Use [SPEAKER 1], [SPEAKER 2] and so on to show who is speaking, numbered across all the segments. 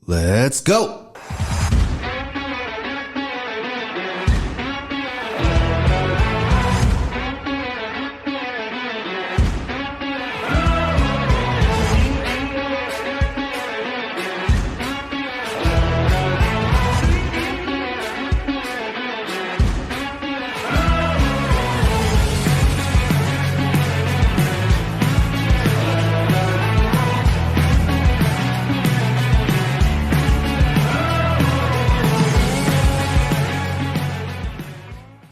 [SPEAKER 1] Let's go.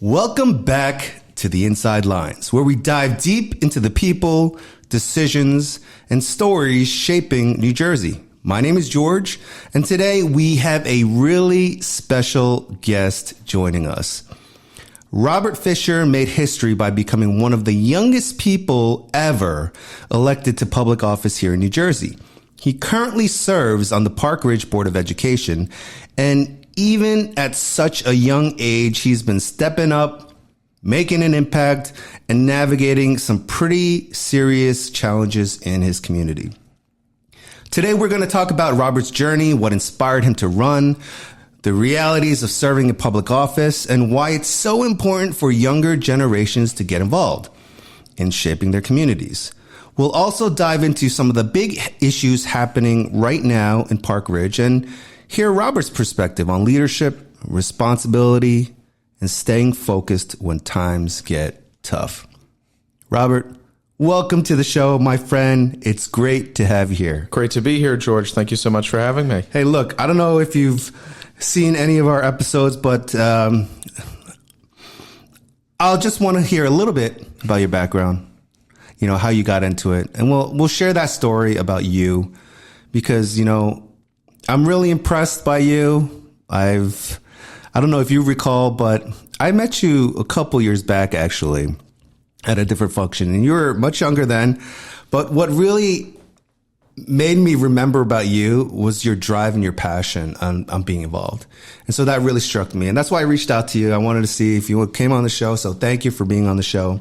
[SPEAKER 1] Welcome back to the Inside Lines, where we dive deep into the people, decisions, and stories shaping New Jersey. My name is George, and today we have a really special guest joining us. Robert Fisher made history by becoming one of the youngest people ever elected to public office here in New Jersey. He currently serves on the Park Ridge Board of Education, and even at such a young age, he's been stepping up, making an impact, and navigating some pretty serious challenges in his community. Today, we're going to talk about Robert's journey, what inspired him to run, the realities of serving in public office, and why it's so important for younger generations to get involved in shaping their communities. We'll also dive into some of the big issues happening right now in Park Ridge and hear Robert's perspective on leadership, responsibility, and staying focused when times get tough. Robert, welcome to the show, my friend. It's great to have you here.
[SPEAKER 2] Great to be here, George. Thank you so much for having me.
[SPEAKER 1] Hey, look, I don't know if you've seen any of our episodes, but I'll just want to hear a little bit about your background, you know, how you got into it. And we'll share that story about you because, you know, I'm really impressed by you. I don't know if you recall, but I met you a couple years back, actually, at a different function. And you were much younger then. But what really made me remember about you was your drive and your passion on being involved. And so that really struck me. And that's why I reached out to you. I wanted to see if you came on the show. So thank you for being on the show.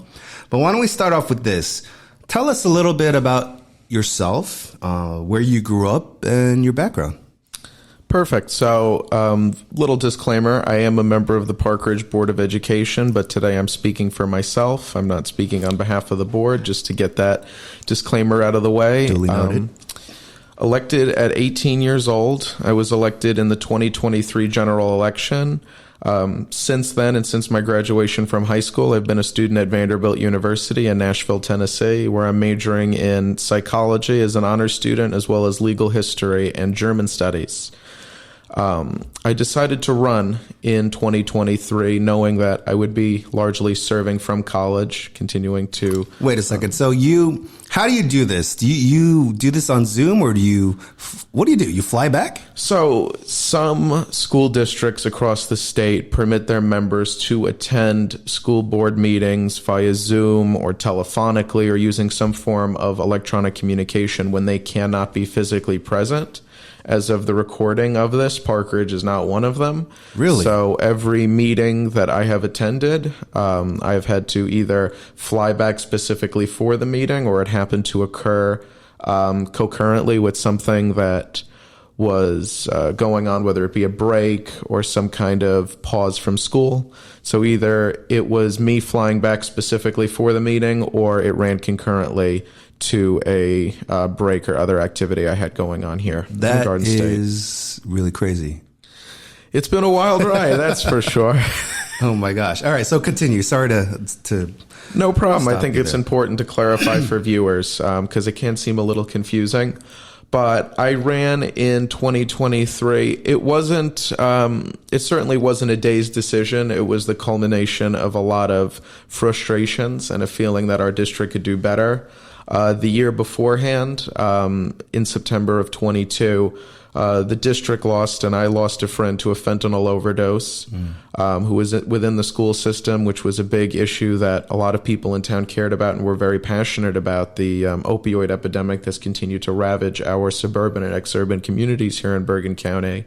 [SPEAKER 1] But why don't we start off with this? Tell us a little bit about yourself, where you grew up, and your background.
[SPEAKER 2] Perfect. So, little disclaimer, I am a member of the Park Ridge Board of Education, but today I'm speaking for myself. I'm not speaking on behalf of the board, just to get that disclaimer out of the way.
[SPEAKER 1] Duly noted.
[SPEAKER 2] Elected at 18 years old. I was elected in the 2023 general election. Since then, and since my graduation from high school, I've been a student at Vanderbilt University in Nashville, Tennessee, where I'm majoring in psychology as an honors student, as well as legal history and German studies. I decided to run in 2023, knowing that I would be largely serving from college, continuing to...
[SPEAKER 1] Wait a second. So how do you do this? Do you do this on Zoom, or what do? You fly back?
[SPEAKER 2] So some school districts across the state permit their members to attend school board meetings via Zoom or telephonically or using some form of electronic communication when they cannot be physically present. As of the recording of this, Park Ridge is not one of them.
[SPEAKER 1] Really?
[SPEAKER 2] So every meeting that I have attended, I've had to either fly back specifically for the meeting, or it happened to occur concurrently with something that was going on, whether it be a break or some kind of pause from school. So either it was me flying back specifically for the meeting, or it ran concurrently to a break or other activity I had going on here in the Garden State. That
[SPEAKER 1] is really crazy.
[SPEAKER 2] It's been a wild ride, that's for sure.
[SPEAKER 1] Oh my gosh. All right, so continue. Sorry to
[SPEAKER 2] No problem. I think it's important to clarify for viewers because it can seem a little confusing. But I ran in 2023. It certainly wasn't a day's decision. It was the culmination of a lot of frustrations and a feeling that our district could do better. The year beforehand, in September of 22, the district lost, and I lost a friend to a fentanyl overdose, who was within the school system, which was a big issue that a lot of people in town cared about and were very passionate about, the opioid epidemic that's continued to ravage our suburban and exurban communities here in Bergen County,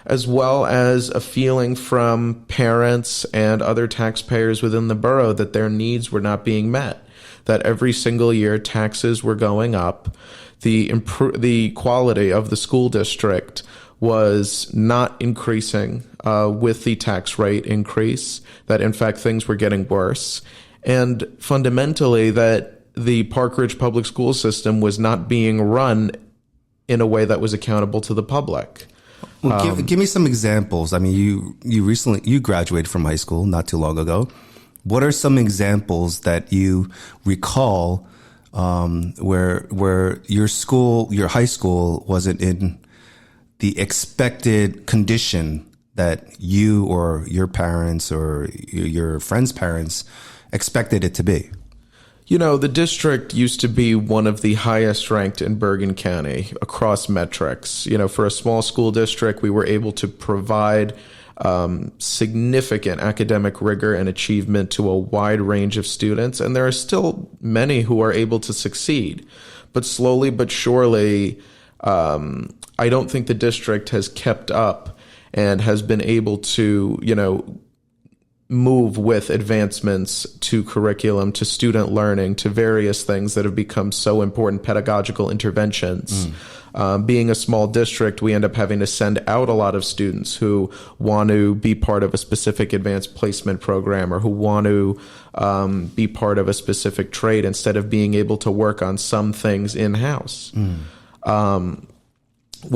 [SPEAKER 2] as well as a feeling from parents and other taxpayers within the borough that their needs were not being met, that every single year taxes were going up. The quality of the school district was not increasing with the tax rate increase, that in fact things were getting worse, and fundamentally that the Park Ridge public school system was not being run in a way that was accountable to the public.
[SPEAKER 1] Well, give me some examples. I mean, you graduated from high school not too long ago. What are some examples that you recall where your high school wasn't in the expected condition that you or your parents or your friends' parents expected it to be?
[SPEAKER 2] You know, the district used to be one of the highest ranked in Bergen County across metrics. You know, for a small school district, we were able to provide significant academic rigor and achievement to a wide range of students. And there are still many who are able to succeed. But slowly but surely, I don't think the district has kept up and has been able to, move with advancements to curriculum, to student learning, to various things that have become so important, pedagogical interventions. Being a small district, we end up having to send out a lot of students who want to be part of a specific advanced placement program or who want to be part of a specific trade instead of being able to work on some things in-house. One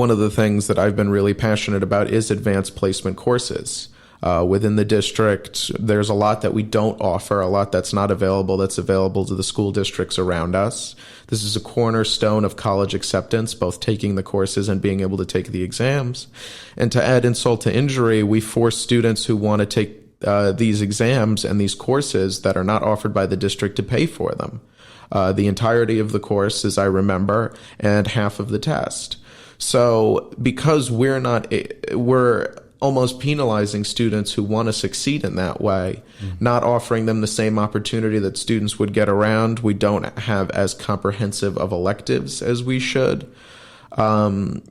[SPEAKER 2] of the things that I've been really passionate about is advanced placement courses. Within the district, there's a lot that we don't offer, a lot that's not available, that's available to the school districts around us. This is a cornerstone of college acceptance, both taking the courses and being able to take the exams. And to add insult to injury, we force students who want to take these exams and these courses that are not offered by the district to pay for them. The entirety of the course, as I remember, and half of the test. So because we're almost penalizing students who want to succeed in that way, not offering them the same opportunity that students would get around. We don't have as comprehensive of electives as we should. And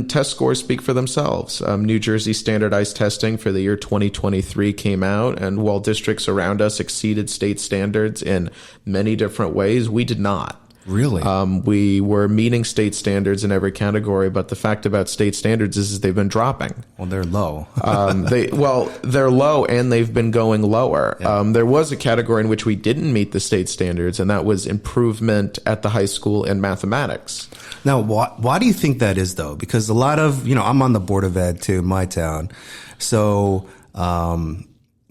[SPEAKER 2] test scores speak for themselves. New Jersey standardized testing for the year 2023 came out, and while districts around us exceeded state standards in many different ways, we did not.
[SPEAKER 1] Really?
[SPEAKER 2] We were meeting state standards in every category, but the fact about state standards is they've been dropping.
[SPEAKER 1] Well, they're low.
[SPEAKER 2] They're low and they've been going lower.
[SPEAKER 1] Yeah.
[SPEAKER 2] There was a category in which we didn't meet the state standards, and that was improvement at the high school in mathematics.
[SPEAKER 1] Now, why do you think that is, though? Because a lot of, I'm on the Board of Ed, too, in my town. So, a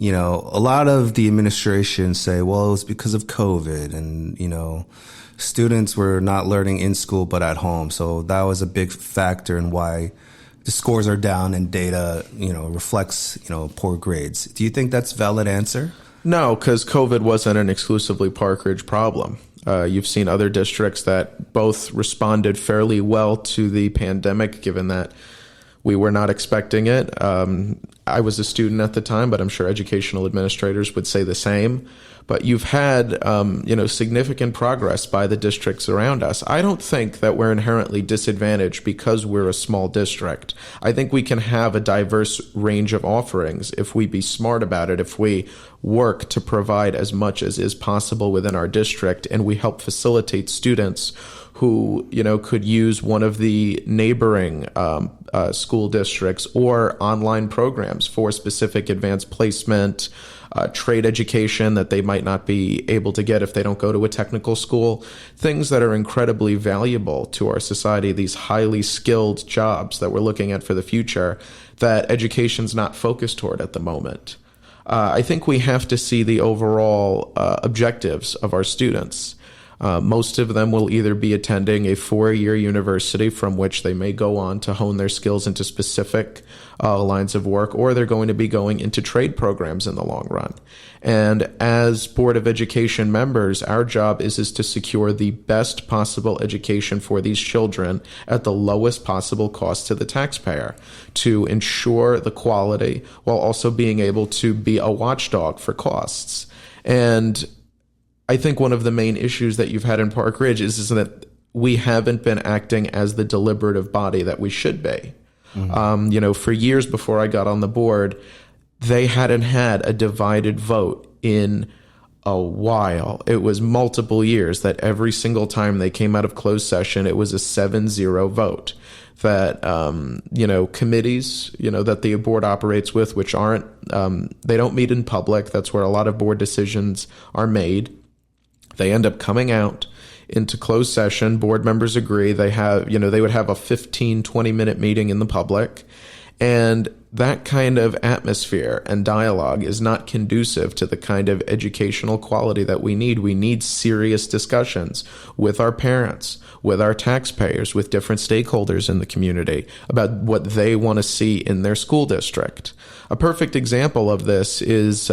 [SPEAKER 1] lot of the administration say, well, it was because of COVID and, students were not learning in school but at home. So that was a big factor in why the scores are down and data, reflects, poor grades. Do you think that's a valid answer?
[SPEAKER 2] No, because COVID wasn't an exclusively Park Ridge problem. You've seen other districts that both responded fairly well to the pandemic, given that we were not expecting it. I was a student at the time, but I'm sure educational administrators would say the same. But you've had, significant progress by the districts around us. I don't think that we're inherently disadvantaged because we're a small district. I think we can have a diverse range of offerings if we be smart about it, if we work to provide as much as is possible within our district, and we help facilitate students who, could use one of the neighboring school districts or online programs for specific advanced placement, trade education that they might not be able to get if they don't go to a technical school, things that are incredibly valuable to our society, these highly skilled jobs that we're looking at for the future that education's not focused toward at the moment. I think we have to see the overall objectives of our students. Most of them will either be attending a 4-year university from which they may go on to hone their skills into specific lines of work, or they're going to be going into trade programs in the long run. And as Board of Education members, our job is to secure the best possible education for these children at the lowest possible cost to the taxpayer, to ensure the quality while also being able to be a watchdog for costs. And I think one of the main issues that you've had in Park Ridge is that we haven't been acting as the deliberative body that we should be. For years before I got on the board, they hadn't had a divided vote in a while. It was multiple years that every single time they came out of closed session, it was a 7-0 vote. that, committees, that the board operates with, which aren't, they don't meet in public. That's where a lot of board decisions are made. They end up coming out into closed session. Board members agree. They have, they would have a 15, 20-minute meeting in the public. And that kind of atmosphere and dialogue is not conducive to the kind of educational quality that we need. We need serious discussions with our parents, with our taxpayers, with different stakeholders in the community about what they want to see in their school district. A perfect example of this is,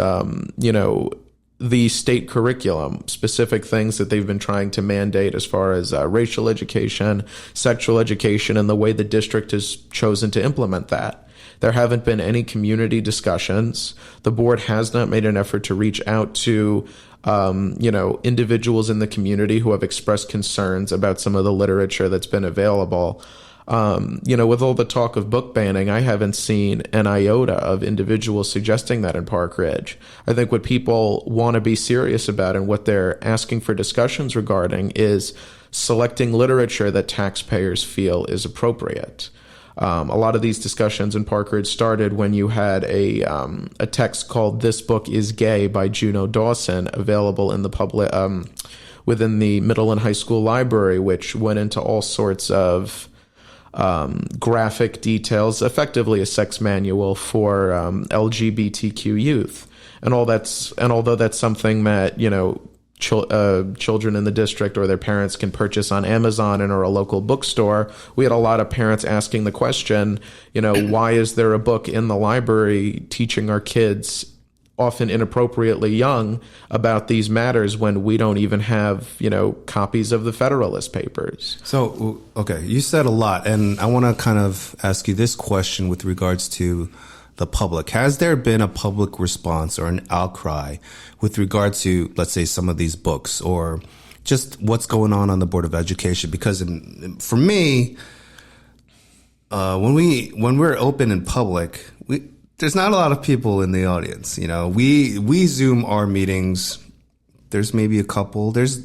[SPEAKER 2] the state curriculum, specific things that they've been trying to mandate as far as racial education, sexual education, and the way the district has chosen to implement that. There haven't been any community discussions. The board has not made an effort to reach out to, individuals in the community who have expressed concerns about some of the literature that's been available. With all the talk of book banning, I haven't seen an iota of individuals suggesting that in Park Ridge. I think what people want to be serious about and what they're asking for discussions regarding is selecting literature that taxpayers feel is appropriate. A lot of these discussions in Park Ridge started when you had a text called "This Book is Gay" by Juno Dawson available in the public within the middle and high school library, which went into all sorts of graphic details, effectively a sex manual for LGBTQ youth, and although that's something that children in the district or their parents can purchase on Amazon and or a local bookstore, we had a lot of parents asking the question, why is there a book in the library teaching our kids, often inappropriately young, about these matters when we don't even have, copies of the Federalist Papers?
[SPEAKER 1] So, okay, you said a lot, and I want to kind of ask you this question with regards to the public. Has there been a public response or an outcry with regard to, let's say, some of these books, or just what's going on the Board of Education? Because for me, when we're open in public, there's not a lot of people in the audience. We Zoom our meetings. There's maybe a couple. There's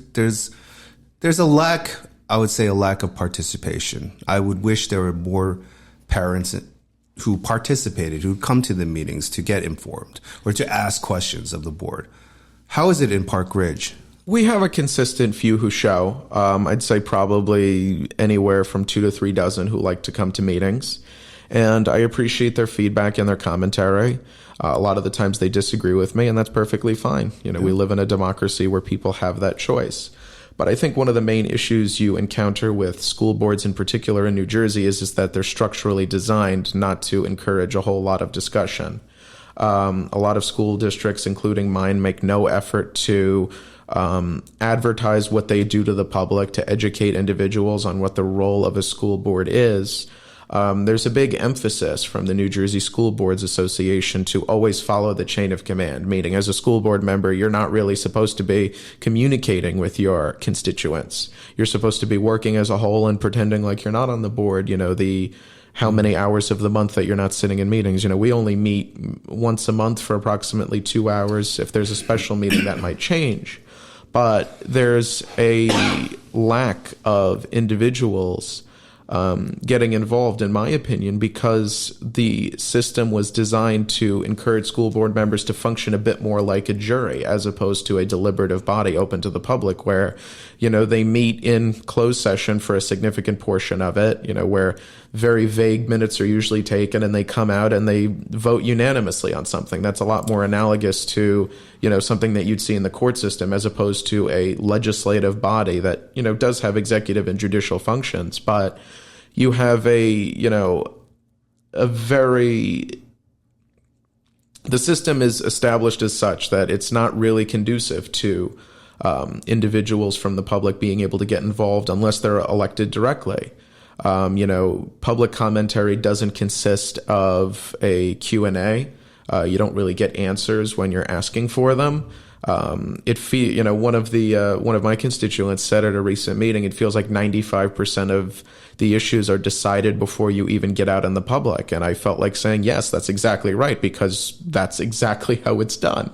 [SPEAKER 1] a lack, I would say, a lack of participation. I would wish there were more parents who participated, who come to the meetings to get informed or to ask questions of the board. How is it in Park Ridge?
[SPEAKER 2] We have a consistent few who show. I'd say probably anywhere from 2 to 3 dozen who like to come to meetings. And I appreciate their feedback and their commentary. A lot of the times they disagree with me, and that's perfectly fine. We live in a democracy where people have that choice. But I think one of the main issues you encounter with school boards in particular in New Jersey is that they're structurally designed not to encourage a whole lot of discussion. A lot of school districts, including mine, make no effort to advertise what they do to the public, to educate individuals on what the role of a school board is. There's a big emphasis from the New Jersey School Boards Association to always follow the chain of command, meaning as a school board member, you're not really supposed to be communicating with your constituents. You're supposed to be working as a whole and pretending like you're not on the board, how many hours of the month that you're not sitting in meetings. We only meet once a month for approximately 2 hours. If there's a special meeting, that might change. But there's a lack of individuals getting involved, in my opinion, because the system was designed to encourage school board members to function a bit more like a jury as opposed to a deliberative body open to the public where, they meet in closed session for a significant portion of it, where very vague minutes are usually taken and they come out and they vote unanimously on something. That's a lot more analogous to, something that you'd see in the court system as opposed to a legislative body that, does have executive and judicial functions, but you have the system is established as such that it's not really conducive to individuals from the public being able to get involved unless they're elected directly. Public commentary doesn't consist of a Q&A. You don't really get answers when you're asking for them. One of my constituents said at a recent meeting, it feels like 95% of the issues are decided before you even get out in the public. And I felt like saying, yes, that's exactly right, because that's exactly how it's done.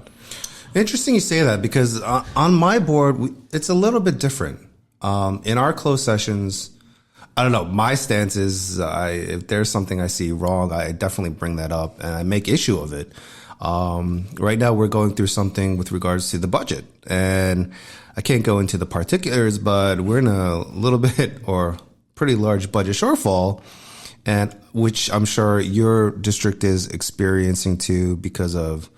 [SPEAKER 1] Interesting you say that, because on my board, it's a little bit different. In our closed sessions, I don't know. My stance is, if there's something I see wrong, I definitely bring that up and I make issue of it. Right now we're going through something with regards to the budget, and I can't go into the particulars, but we're in a little bit or pretty large budget shortfall, and which I'm sure your district is experiencing too, because of,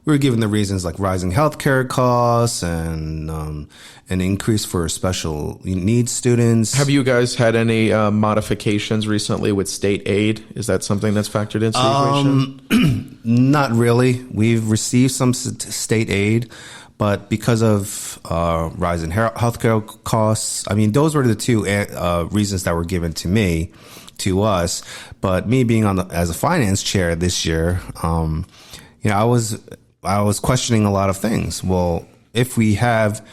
[SPEAKER 1] we were given the reasons like rising healthcare costs and an increase for special needs students.
[SPEAKER 2] Have you guys had any modifications recently with state aid? Is that something that's factored into the equation?
[SPEAKER 1] Not really. We've received some state aid, but because of rising healthcare costs, I mean, those were the two reasons that were given to us. But me being as a finance chair this year, I was questioning a lot of things. Well, if we have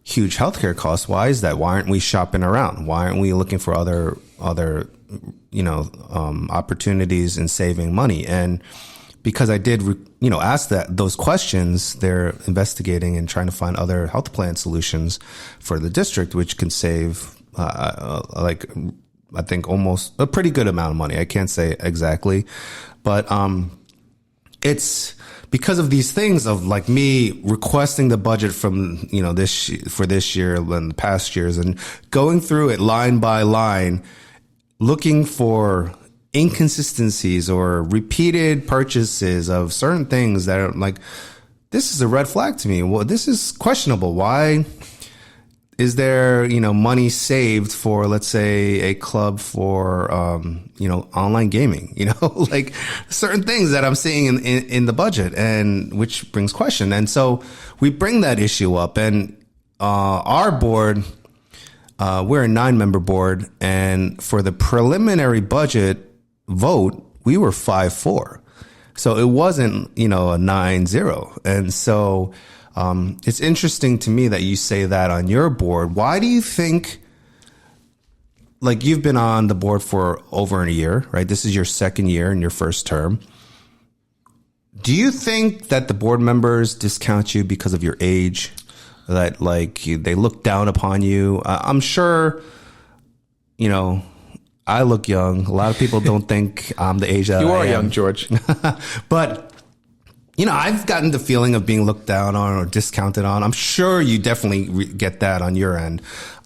[SPEAKER 1] huge healthcare costs, why is that? Why aren't we shopping around? Why aren't we looking for other opportunities in saving money? And because I did, ask those questions, they're investigating and trying to find other health plan solutions for the district, which can save, I think almost a pretty good amount of money. I can't say exactly, but it's because of these things of like me requesting the budget from, for this year and the past years and going through it line by line, looking for inconsistencies or repeated purchases of certain things that are like, this is a red flag to me. Well, this is questionable. Why is there, money saved for, let's say, a club for, online gaming, like certain things that I'm seeing in the budget, and which brings question. And so we bring that issue up, and, our board, we're a 9-member board, and for the preliminary budget vote, we were 5-4. So it wasn't, a 9-0. And so, it's interesting to me that you say that on your board. Why do you think, like, you've been on the board for over a year, right? This is your second year in your first term. Do you think that the board members discount you because of your age? That they look down upon you? I'm sure, I look young. A lot of people don't think I'm the age that I am.
[SPEAKER 2] You are young, George.
[SPEAKER 1] But I've gotten the feeling of being looked down on or discounted on. I'm sure you definitely get that on your end.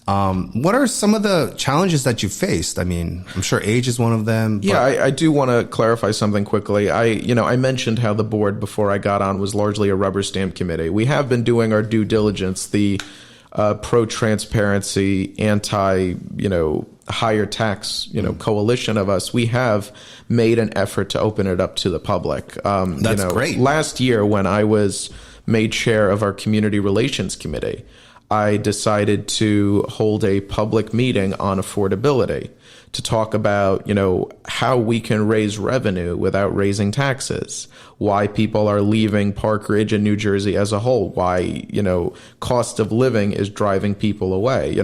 [SPEAKER 1] What are some of the challenges that you faced? I mean, I'm sure age is one of them.
[SPEAKER 2] Yeah, I do want to clarify something quickly. I mentioned how the board before I got on was largely a rubber stamp committee. We have been doing our due diligence, the pro-transparency, higher tax, coalition of us. We have made an effort to open it up to the public.
[SPEAKER 1] That's great.
[SPEAKER 2] Last year, when I was made chair of our community relations committee, I decided to hold a public meeting on affordability to talk about, how we can raise revenue without raising taxes, why people are leaving Park Ridge and New Jersey as a whole, why, cost of living is driving people away.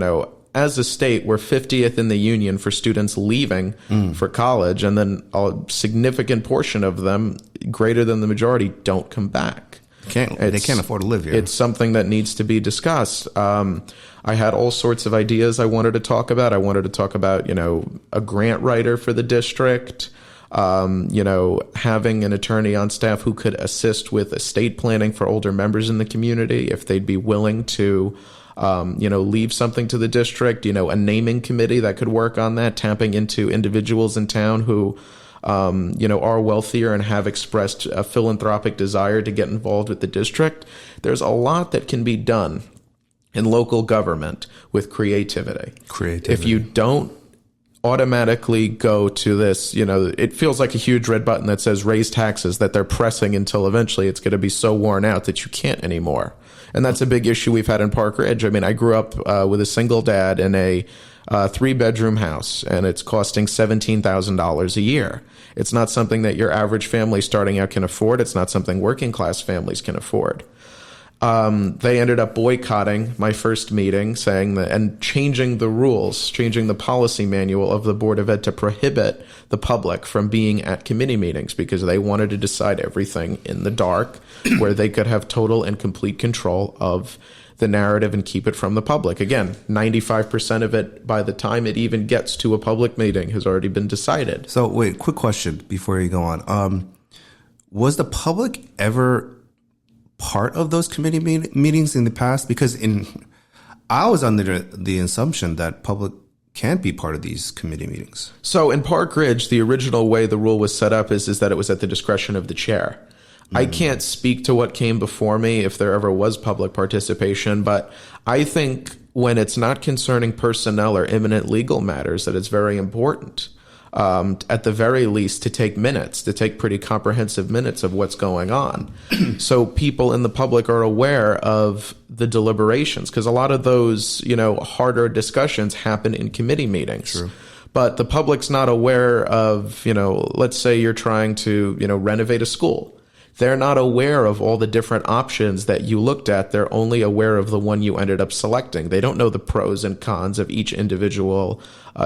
[SPEAKER 2] As a state, we're 50th in the union for students leaving for college, and then a significant portion of them, greater than the majority, don't come back.
[SPEAKER 1] They can't afford to live here.
[SPEAKER 2] It's something that needs to be discussed. I had all sorts of ideas I wanted to talk about. I wanted to talk about, a grant writer for the district, having an attorney on staff who could assist with estate planning for older members in the community, if they'd be willing to leave something to the district, a naming committee that could work on that, tapping into individuals in town who, are wealthier and have expressed a philanthropic desire to get involved with the district. There's a lot that can be done in local government with creativity. If you don't automatically go to this, it feels like a huge red button that says raise taxes that they're pressing until eventually it's going to be so worn out that you can't anymore. And that's a big issue we've had in Park Ridge. I mean, I grew up with a single dad in a 3-bedroom house, and it's costing $17,000 a year. It's not something that your average family starting out can afford. It's not something working class families can afford. They ended up boycotting my first meeting, saying that, and changing the rules, changing the policy manual of the Board of Ed to prohibit the public from being at committee meetings, because they wanted to decide everything in the dark, where they could have total and complete control of the narrative and keep it from the public. Again, 95% of it, by the time it even gets to a public meeting, has already been decided.
[SPEAKER 1] So wait, quick question before you go on. Was the public ever part of those committee meetings in the past? Because I was under the assumption that public can't be part of these committee meetings.
[SPEAKER 2] So in Park Ridge, the original way the rule was set up is that it was at the discretion of the chair. I can't speak to what came before me if there ever was public participation, but I think when it's not concerning personnel or imminent legal matters, that it's very important, at the very least, to take minutes, to take pretty comprehensive minutes of what's going on. So people in the public are aware of the deliberations, because a lot of those, harder discussions happen in committee meetings.
[SPEAKER 1] True.
[SPEAKER 2] But the public's not aware of, let's say you're trying to, renovate a school. They're not aware of all the different options that you looked at. They're only aware of the one you ended up selecting. They don't know the pros and cons of each individual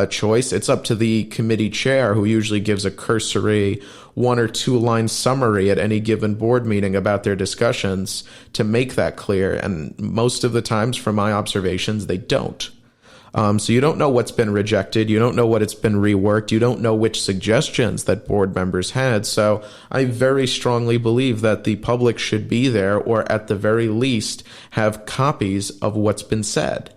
[SPEAKER 2] choice. It's up to the committee chair, who usually gives a cursory 1 or 2 line summary at any given board meeting about their discussions, to make that clear. And most of the times, from my observations, they don't. So you don't know what's been rejected. You don't know what it's been reworked. You don't know which suggestions that board members had. So I very strongly believe that the public should be there, or at the very least have copies of what's been said.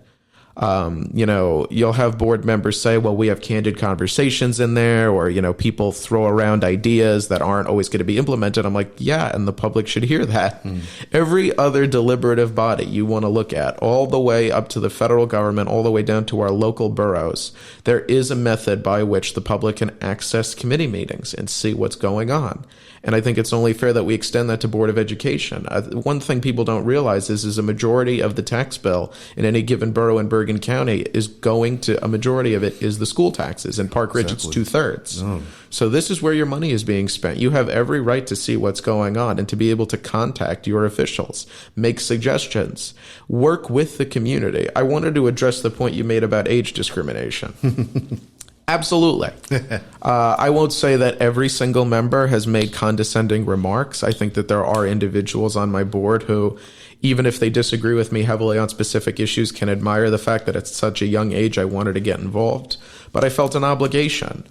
[SPEAKER 2] You'll have board members say, well, we have candid conversations in there, or, people throw around ideas that aren't always going to be implemented. I'm like, yeah, and the public should hear that. Every other deliberative body you want to look at, all the way up to the federal government, all the way down to our local boroughs, there is a method by which the public can access committee meetings and see what's going on. And I think it's only fair that we extend that to Board of Education. One thing people don't realize is a majority of the tax bill in any given borough in Bergen County is going to, a majority of it is the school taxes. In Park Ridge, It's 2/3. Oh. So this is where your money is being spent. You have every right to see what's going on and to be able to contact your officials, make suggestions, work with the community. I wanted to address the point you made about age discrimination. Absolutely. I won't say that every single member has made condescending remarks. I think that there are individuals on my board who, even if they disagree with me heavily on specific issues, can admire the fact that at such a young age I wanted to get involved. But I felt an obligation.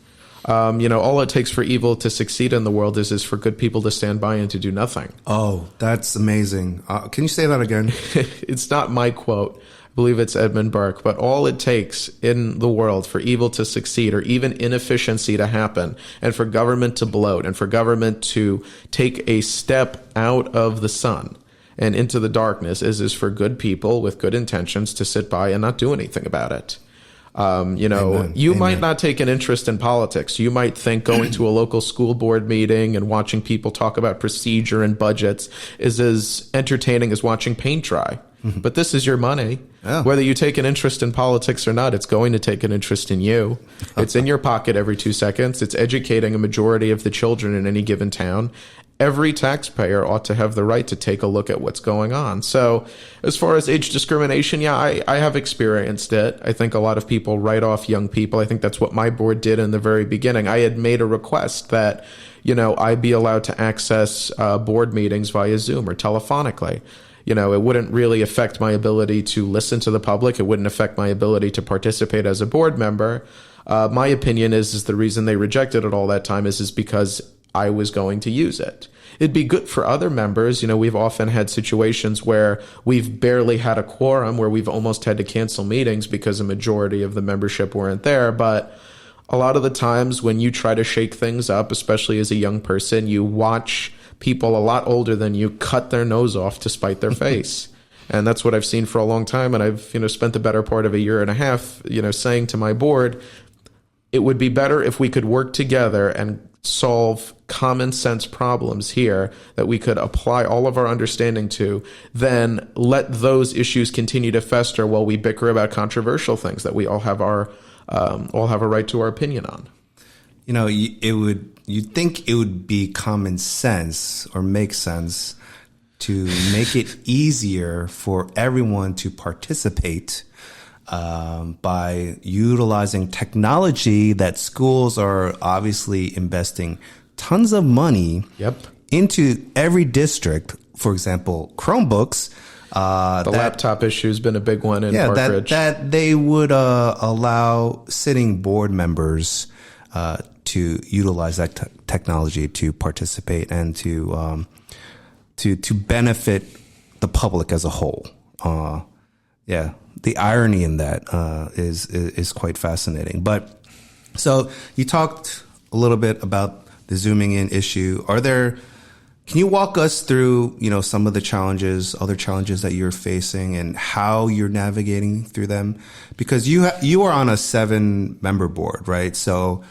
[SPEAKER 2] All it takes for evil to succeed in the world is for good people to stand by and to do nothing.
[SPEAKER 1] Oh, that's amazing. Can you say that again?
[SPEAKER 2] It's not my quote. I believe it's Edmund Burke, but all it takes in the world for evil to succeed, or even inefficiency to happen, and for government to bloat, and for government to take a step out of the sun and into the darkness, is for good people with good intentions to sit by and not do anything about it.
[SPEAKER 1] Amen.
[SPEAKER 2] You might not take an interest in politics. You might think going to a local school board meeting and watching people talk about procedure and budgets is as entertaining as watching paint dry. But this is your money. Yeah. Whether you take an interest in politics or not, it's going to take an interest in you. It's in your pocket every 2 seconds. It's educating a majority of the children in any given town. Every taxpayer ought to have the right to take a look at what's going on. So as far as age discrimination, yeah, I have experienced it. I think a lot of people write off young people. I think that's what my board did in the very beginning. I had made a request that, I be allowed to access board meetings via Zoom or telephonically. It wouldn't really affect my ability to listen to the public. It wouldn't affect my ability to participate as a board member. My opinion is the reason they rejected it all that time is because I was going to use it. It'd be good for other members. We've often had situations where we've barely had a quorum, where we've almost had to cancel meetings because a majority of the membership weren't there. But a lot of the times when you try to shake things up, especially as a young person, you watch people a lot older than you cut their nose off to spite their face. And that's what I've seen for a long time. And I've, spent the better part of a year and a half, saying to my board, it would be better if we could work together and solve common sense problems here that we could apply all of our understanding to, than let those issues continue to fester while we bicker about controversial things that we all have a right to our opinion on.
[SPEAKER 1] You'd think it would be common sense or make sense to make it easier for everyone to participate by utilizing technology that schools are obviously investing tons of money into every district. For example, Chromebooks.
[SPEAKER 2] The laptop issue has been a big one in Park Ridge.
[SPEAKER 1] That they would allow sitting board members to utilize that technology to participate and to benefit the public as a whole. The irony in that is quite fascinating. But so you talked a little bit about the zooming in issue. Can you walk us through, some of the other challenges that you're facing and how you're navigating through them? Because you are on a 7-member board, right? So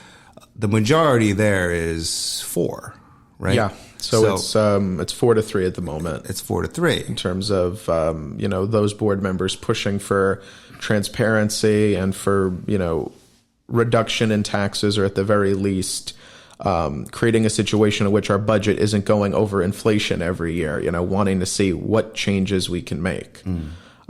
[SPEAKER 1] the majority there is 4, right?
[SPEAKER 2] Yeah. So it's 4-3 at the moment.
[SPEAKER 1] It's 4-3
[SPEAKER 2] in terms of those board members pushing for transparency and for reduction in taxes, or at the very least creating a situation in which our budget isn't going over inflation every year. Wanting to see what changes we can make.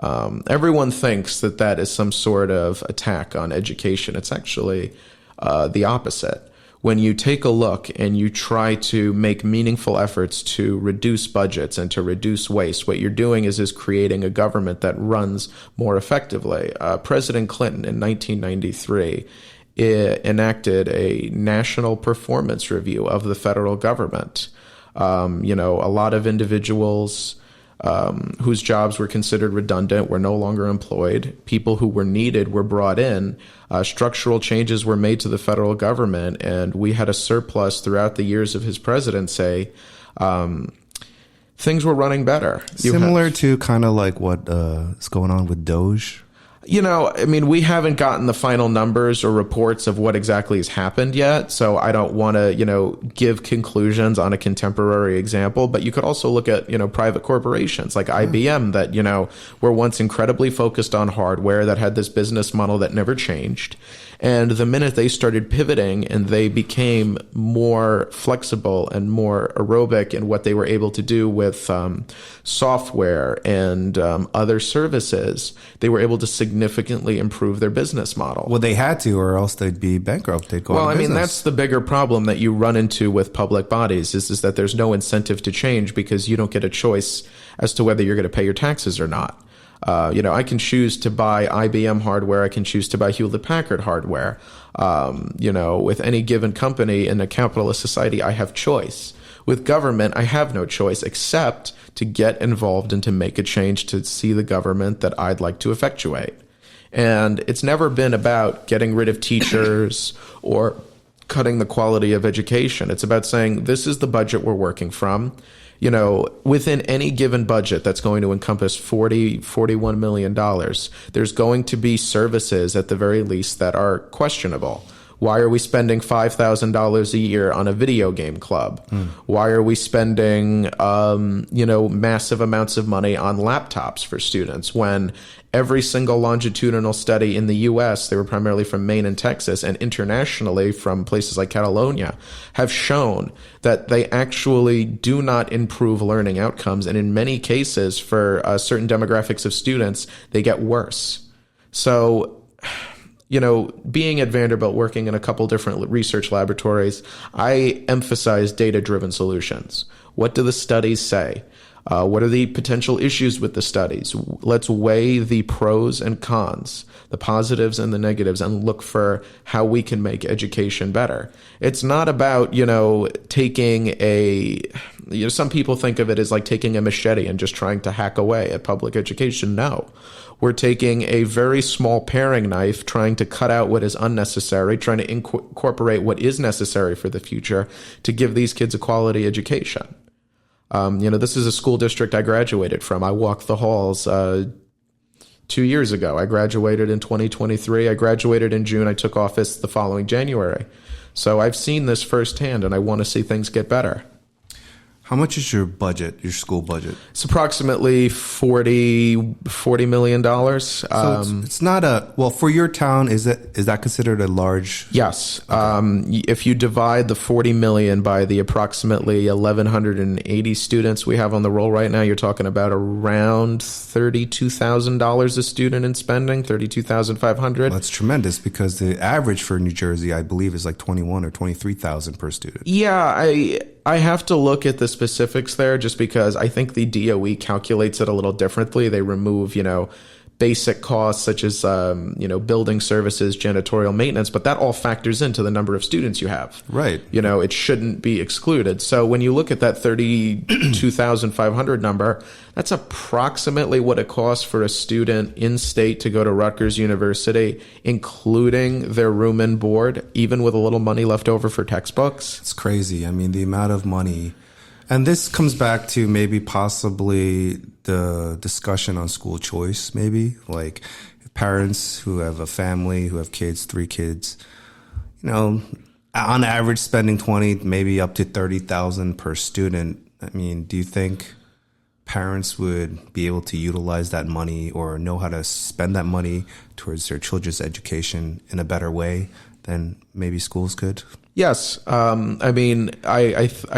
[SPEAKER 2] Everyone thinks that is some sort of attack on education. It's actually the opposite. When you take a look and you try to make meaningful efforts to reduce budgets and to reduce waste, what you're doing is creating a government that runs more effectively. President Clinton in 1993 enacted a national performance review of the federal government. A lot of individuals whose jobs were considered redundant were no longer employed. People who were needed were brought in. Structural changes were made to the federal government, and we had a surplus throughout the years of his presidency. Things were running better.
[SPEAKER 1] Similar to kind of like what is going on with Doge?
[SPEAKER 2] We haven't gotten the final numbers or reports of what exactly has happened yet, so I don't want to, give conclusions on a contemporary example. But you could also look at, private corporations like IBM that, were once incredibly focused on hardware, that had this business model that never changed. And the minute they started pivoting and they became more flexible and more aerobic in what they were able to do with software and other services, they were able to significantly improve their business model.
[SPEAKER 1] Well, they had to, or else they'd be bankrupt. They'd go out of business.
[SPEAKER 2] That's the bigger problem that you run into with public bodies is that there's no incentive to change because you don't get a choice as to whether you're going to pay your taxes or not. I can choose to buy IBM hardware. I can choose to buy Hewlett-Packard hardware. With any given company in a capitalist society, I have choice. With government, I have no choice except to get involved and to make a change to see the government that I'd like to effectuate. And it's never been about getting rid of teachers or cutting the quality of education. It's about saying, this is the budget we're working from. Within any given budget that's going to encompass $41 million, there's going to be services at the very least that are questionable. Why are we spending $5,000 a year on a video game club? Why are we spending, massive amounts of money on laptops for students when every single longitudinal study in the U.S., they were primarily from Maine and Texas, and internationally from places like Catalonia, have shown that they actually do not improve learning outcomes. And in many cases, for certain demographics of students, they get worse. So, being at Vanderbilt, working in a couple different research laboratories, I emphasize data-driven solutions. What do the studies say? What are the potential issues with the studies? Let's weigh the pros and cons, the positives and the negatives, and look for how we can make education better. It's not about, taking some people think of it as like taking a machete and just trying to hack away at public education. No. We're taking a very small paring knife, trying to cut out what is unnecessary, trying to incorporate what is necessary for the future to give these kids a quality education. This is a school district I graduated from. I walked the halls 2 years ago. I graduated in 2023. I graduated in June. I took office the following January. So I've seen this firsthand, and I want to see things get better.
[SPEAKER 1] How much is your budget, your school budget?
[SPEAKER 2] It's approximately $40 million.
[SPEAKER 1] So it's not for your town, is that considered a large?
[SPEAKER 2] Yes. Okay. If you divide the 40 million by the approximately 1,180 students we have on the roll right now, you're talking about around $32,000 a student in spending, $32,500.
[SPEAKER 1] Well, that's tremendous because the average for New Jersey, I believe, is like 21 or 23,000 per student.
[SPEAKER 2] Yeah, I have to look at the specifics there just because I think the DOE calculates it a little differently. They remove, basic costs such as, building services, janitorial maintenance, but that all factors into the number of students you have.
[SPEAKER 1] Right.
[SPEAKER 2] It shouldn't be excluded. So when you look at that 32,500 number, that's approximately what it costs for a student in state to go to Rutgers University, including their room and board, even with a little money left over for textbooks.
[SPEAKER 1] It's crazy. I mean, the amount of money. And this comes back to maybe possibly the discussion on school choice, maybe like parents who have a family, who have kids, 3 kids, on average spending 20, maybe up to 30,000 per student. I mean, do you think parents would be able to utilize that money or know how to spend that money towards their children's education in a better way than maybe schools could?
[SPEAKER 2] Yes. I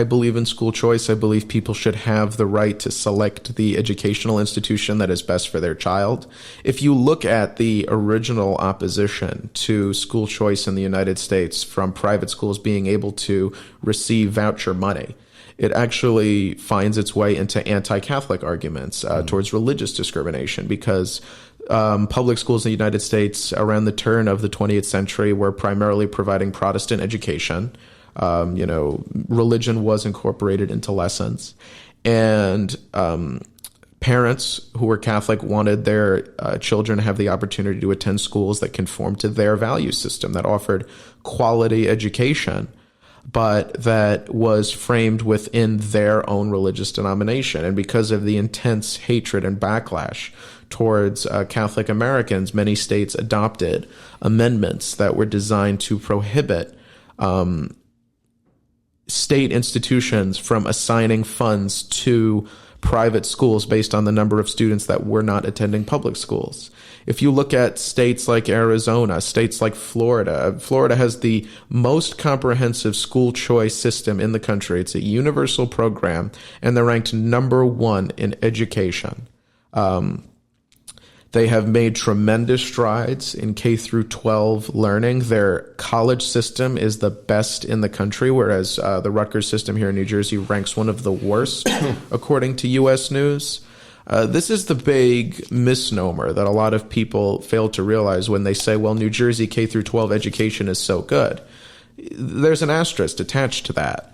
[SPEAKER 2] believe in school choice. I believe people should have the right to select the educational institution that is best for their child. If you look at the original opposition to school choice in the United States from private schools being able to receive voucher money, it actually finds its way into anti-Catholic arguments towards religious discrimination because public schools in the United States around the turn of the 20th century were primarily providing Protestant education. Religion was incorporated into lessons. And parents who were Catholic wanted their children to have the opportunity to attend schools that conformed to their value system, that offered quality education, but that was framed within their own religious denomination. And because of the intense hatred and backlash towards Catholic Americans, many states adopted amendments that were designed to prohibit state institutions from assigning funds to private schools based on the number of students that were not attending public schools. If you look at states like Arizona, states like Florida, Florida has the most comprehensive school choice system in the country. It's a universal program, and they're ranked number 1 in education. They have made tremendous strides in K through 12 learning. Their college system is the best in the country, whereas the Rutgers system here in New Jersey ranks one of the worst, according to U.S. News. This is the big misnomer that a lot of people fail to realize when they say, well, New Jersey K through 12 education is so good. There's an asterisk attached to that.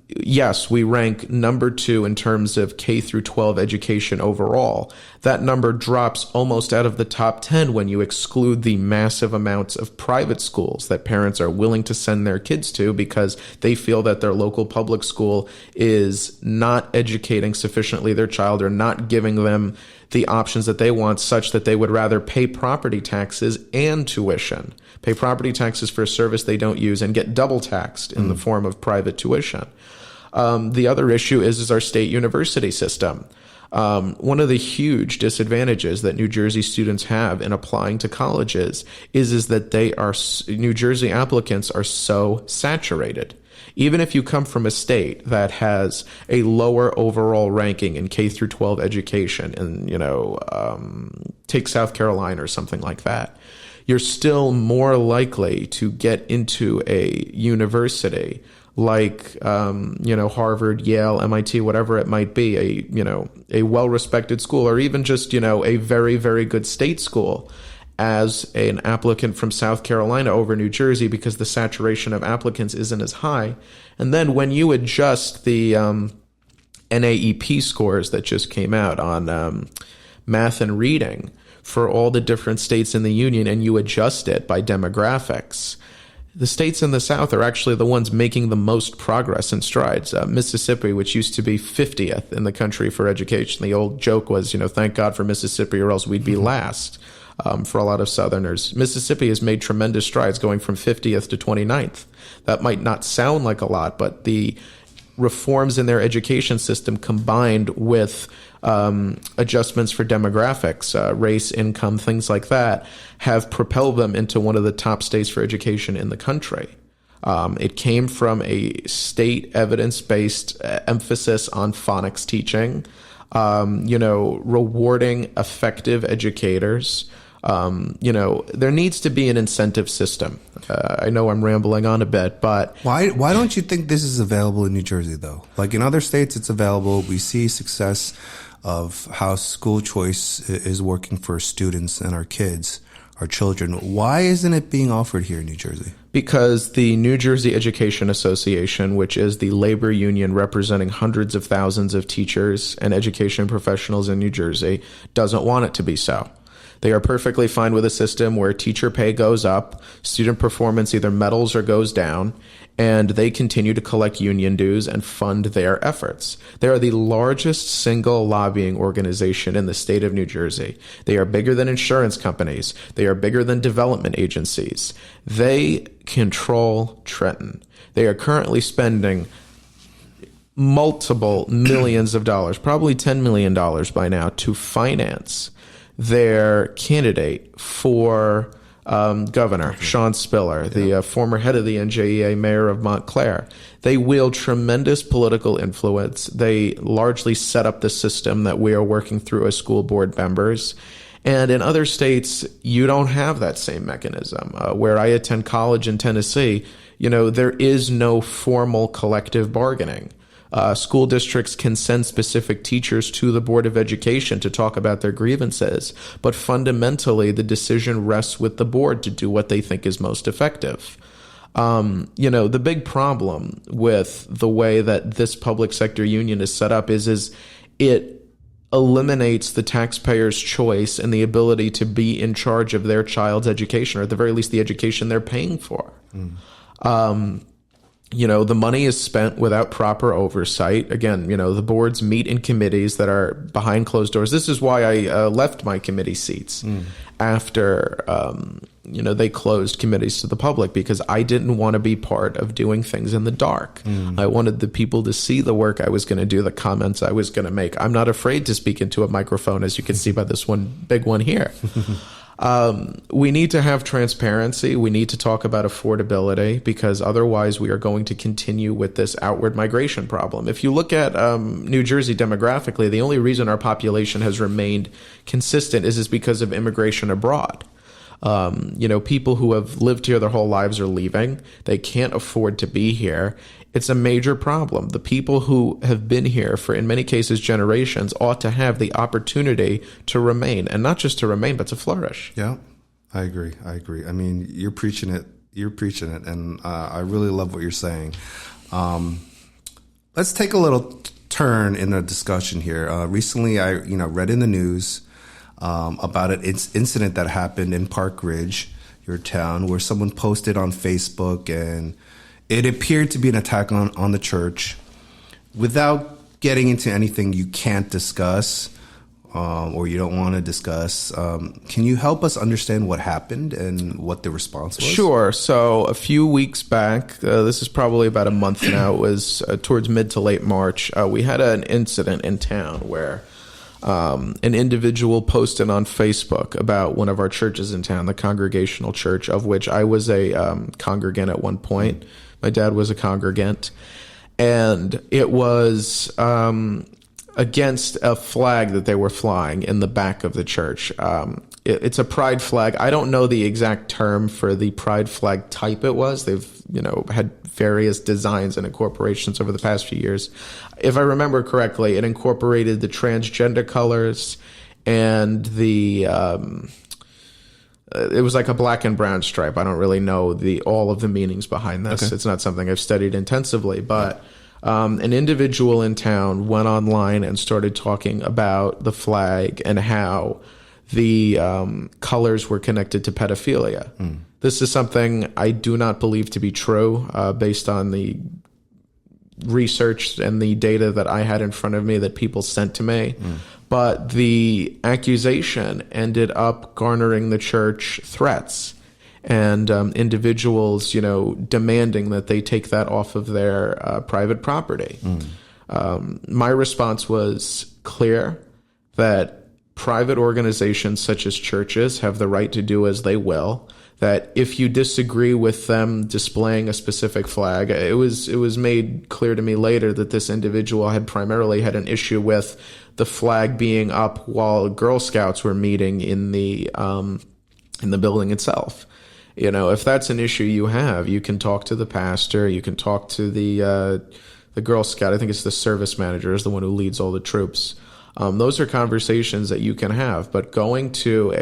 [SPEAKER 2] Yes, we rank number 2 in terms of K through 12 education overall. That number drops almost out of the top 10 when you exclude the massive amounts of private schools that parents are willing to send their kids to because they feel that their local public school is not educating sufficiently their child or not giving them the options that they want, such that they would rather pay property taxes and tuition, pay property taxes for a service they don't use, and get double taxed in the form of private tuition. The other issue is our state university system. One of the huge disadvantages that New Jersey students have in applying to colleges is that New Jersey applicants are so saturated. Even if you come from a state that has a lower overall ranking in K through 12 education, and take South Carolina or something like that, you're still more likely to get into a university like Harvard, Yale, MIT, whatever it might be, a well-respected school, or even just a very, very good state school, as an applicant from South Carolina over New Jersey, because the saturation of applicants isn't as high. And then when you adjust the NAEP scores that just came out on math and reading for all the different states in the union, and you adjust it by demographics, the states in the South are actually the ones making the most progress and strides. Mississippi, which used to be 50th in the country for education, the old joke was, thank God for Mississippi or else we'd be last. For a lot of Southerners, Mississippi has made tremendous strides, going from 50th to 29th. That might not sound like a lot, but the reforms in their education system combined with adjustments for demographics, race, income, things like that, have propelled them into one of the top states for education in the country. It came from a state evidence-based emphasis on phonics teaching, rewarding effective educators, There needs to be an incentive system. I know I'm rambling on a bit, but
[SPEAKER 1] why don't you think this is available in New Jersey, though? Like in other states, it's available. We see success of how school choice is working for students and our kids, our children. Why isn't it being offered here in New Jersey?
[SPEAKER 2] Because the New Jersey Education Association, which is the labor union representing hundreds of thousands of teachers and education professionals in New Jersey, doesn't want it to be so. They are perfectly fine with a system where teacher pay goes up, student performance either medals or goes down, and they continue to collect union dues and fund their efforts. They are the largest single lobbying organization in the state of New Jersey. They are bigger than insurance companies. They are bigger than development agencies. They control Trenton. They are currently spending multiple millions of dollars, probably $10 million by now, to finance their candidate for governor, Sean Spiller, the former head of the NJEA, mayor of Montclair. They wield tremendous political influence. They largely set up the system that we are working through as school board members. And in other states, you don't have that same mechanism. Where I attend college in Tennessee, there is no formal collective bargaining. School districts can send specific teachers to the Board of Education to talk about their grievances, but fundamentally the decision rests with the board to do what they think is most effective. The big problem with the way that this public sector union is set up is it eliminates the taxpayer's choice and the ability to be in charge of their child's education, or at the very least the education they're paying for. The money is spent without proper oversight. Again, the boards meet in committees that are behind closed doors. This is why I left my committee seats after, they closed committees to the public, because I didn't want to be part of doing things in the dark. I wanted the people to see the work I was going to do, the comments I was going to make. I'm not afraid to speak into a microphone, as you can see by this one big one here. We need to have transparency. We need to talk about affordability, because otherwise we are going to continue with this outward migration problem. If you look at New Jersey demographically, the only reason our population has remained consistent is because of immigration abroad. People who have lived here their whole lives are leaving. They can't afford to be here. It's a major problem. The people who have been here for, in many cases, generations ought to have the opportunity to remain, and not just to remain, but to flourish.
[SPEAKER 1] Yeah, I agree. I mean, you're preaching it, and I really love what you're saying. Let's take a little turn in the discussion here. Recently, I read in the news about an incident that happened in Park Ridge, your town, where someone posted on Facebook, and it appeared to be an attack on the church. Without getting into anything you can't discuss or you don't want to discuss, can you help us understand what happened and what the response was?
[SPEAKER 2] Sure. So a few weeks back, this is probably about a month now, it was towards mid to late March, we had an incident in town where an individual posted on Facebook about one of our churches in town, the Congregational Church, of which I was a congregant at one point. My dad was a congregant, and it was against a flag that they were flying in the back of the church. It's a pride flag. I don't know the exact term for the pride flag type it was. They've, had various designs and incorporations over the past few years. If I remember correctly, it incorporated the transgender colors and the it was like a black and brown stripe. I don't really know all of the meanings behind this. Okay. It's not something I've studied intensively, but an individual in town went online and started talking about the flag and how the colors were connected to pedophilia. This is something I do not believe to be true, based on the research and the data that I had in front of me that people sent to me. But the accusation ended up garnering the church threats and individuals, demanding that they take that off of their private property. My response was clear, that private organizations such as churches have the right to do as they will, that if you disagree with them displaying a specific flag, it was made clear to me later that this individual had primarily had an issue with the flag being up while Girl Scouts were meeting in the in the building itself. If that's an issue you have, you can talk to the pastor, you can talk to the Girl Scout. I think it's the service manager is the one who leads all the troops. Those are conversations that you can have, but going to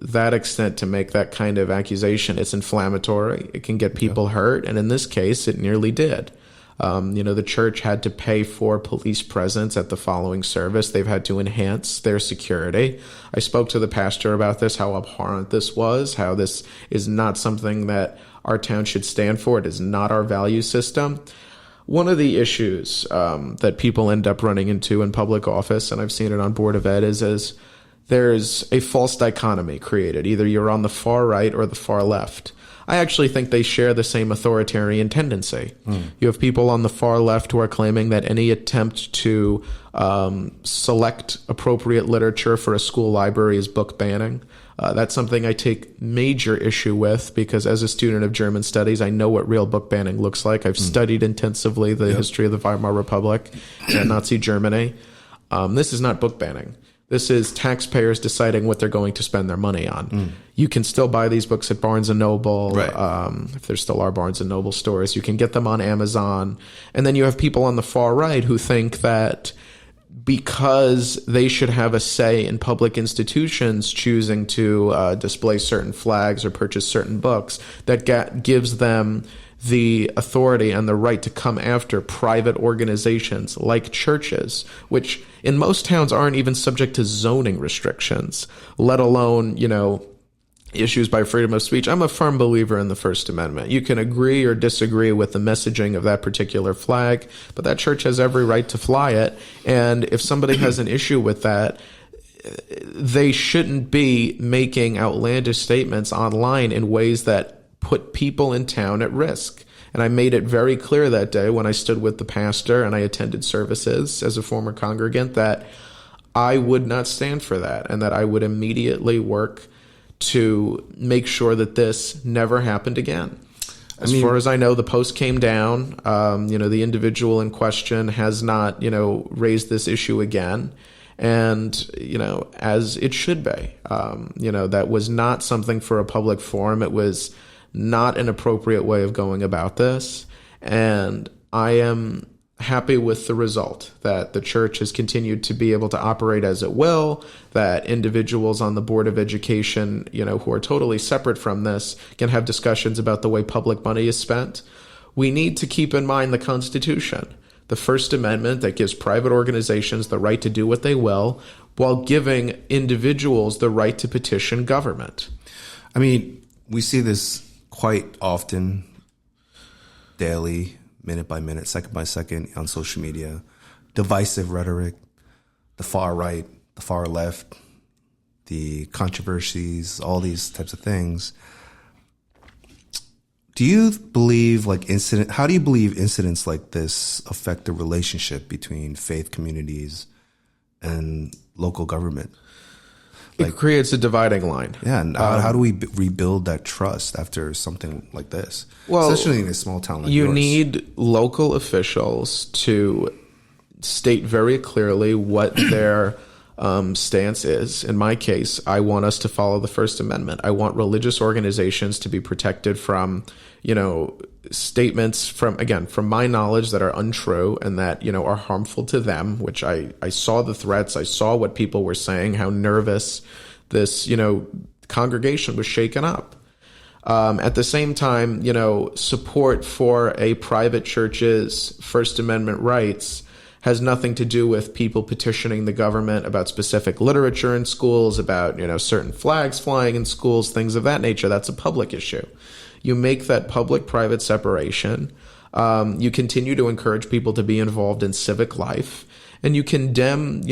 [SPEAKER 2] that extent to make that kind of accusation, it's inflammatory. It can get people hurt, and in this case, it nearly did. The church had to pay for police presence at the following service. They've had to enhance their security. I spoke to the pastor about this, how abhorrent this was, how this is not something that our town should stand for. It is not our value system. One of the issues that people end up running into in public office, and I've seen it on Board of Ed, is there's a false dichotomy created. Either you're on the far right or the far left. I actually think they share the same authoritarian tendency. You have people on the far left who are claiming that any attempt to select appropriate literature for a school library is book banning. That's something I take major issue with because as a student of German studies, I know what real book banning looks like. I've studied intensively the history of the Weimar Republic and Nazi Germany. This is not book banning. This is taxpayers deciding what they're going to spend their money on. You can still buy these books at Barnes & Noble, if there still are Barnes & Noble stores. You can get them on Amazon. And then you have people on the far right who think that because they should have a say in public institutions choosing to display certain flags or purchase certain books, that gives them the authority and the right to come after private organizations like churches, which in most towns aren't even subject to zoning restrictions, let alone, issues by freedom of speech. I'm a firm believer in the First Amendment. You can agree or disagree with the messaging of that particular flag, but that church has every right to fly it. And if somebody has an issue with that, they shouldn't be making outlandish statements online in ways that put people in town at risk. And I made it very clear that day when I stood with the pastor and I attended services as a former congregant that I would not stand for that and that I would immediately work to make sure that this never happened again. As far as I know, the post came down. The individual in question has not, raised this issue again. And, as it should be, that was not something for a public forum. It was not an appropriate way of going about this. And I am happy with the result that the church has continued to be able to operate as it will, that individuals on the Board of Education, who are totally separate from this, can have discussions about the way public money is spent. We need to keep in mind the Constitution, the First Amendment that gives private organizations the right to do what they will, while giving individuals the right to petition government.
[SPEAKER 1] We see this quite often, daily, minute by minute, second by second on social media. Divisive rhetoric, the far right, the far left, the controversies, all these types of things. Do you believe how do you believe incidents like this affect the relationship between faith communities and local government?
[SPEAKER 2] It creates a dividing line.
[SPEAKER 1] Yeah, and how do we rebuild that trust after something like this?
[SPEAKER 2] Well,
[SPEAKER 1] especially in a small town like
[SPEAKER 2] yours.
[SPEAKER 1] You
[SPEAKER 2] need local officials to state very clearly what their stance is. In my case, I want us to follow the First Amendment. I want religious organizations to be protected from, statements from my knowledge that are untrue and that, are harmful to them, which I saw the threats. I saw what people were saying, how nervous this, congregation was shaken up. At the same time, support for a private church's First Amendment rights has nothing to do with people petitioning the government about specific literature in schools, about, certain flags flying in schools, things of that nature. That's a public issue. You make that public-private separation. You continue to encourage people to be involved in civic life, and you condemn,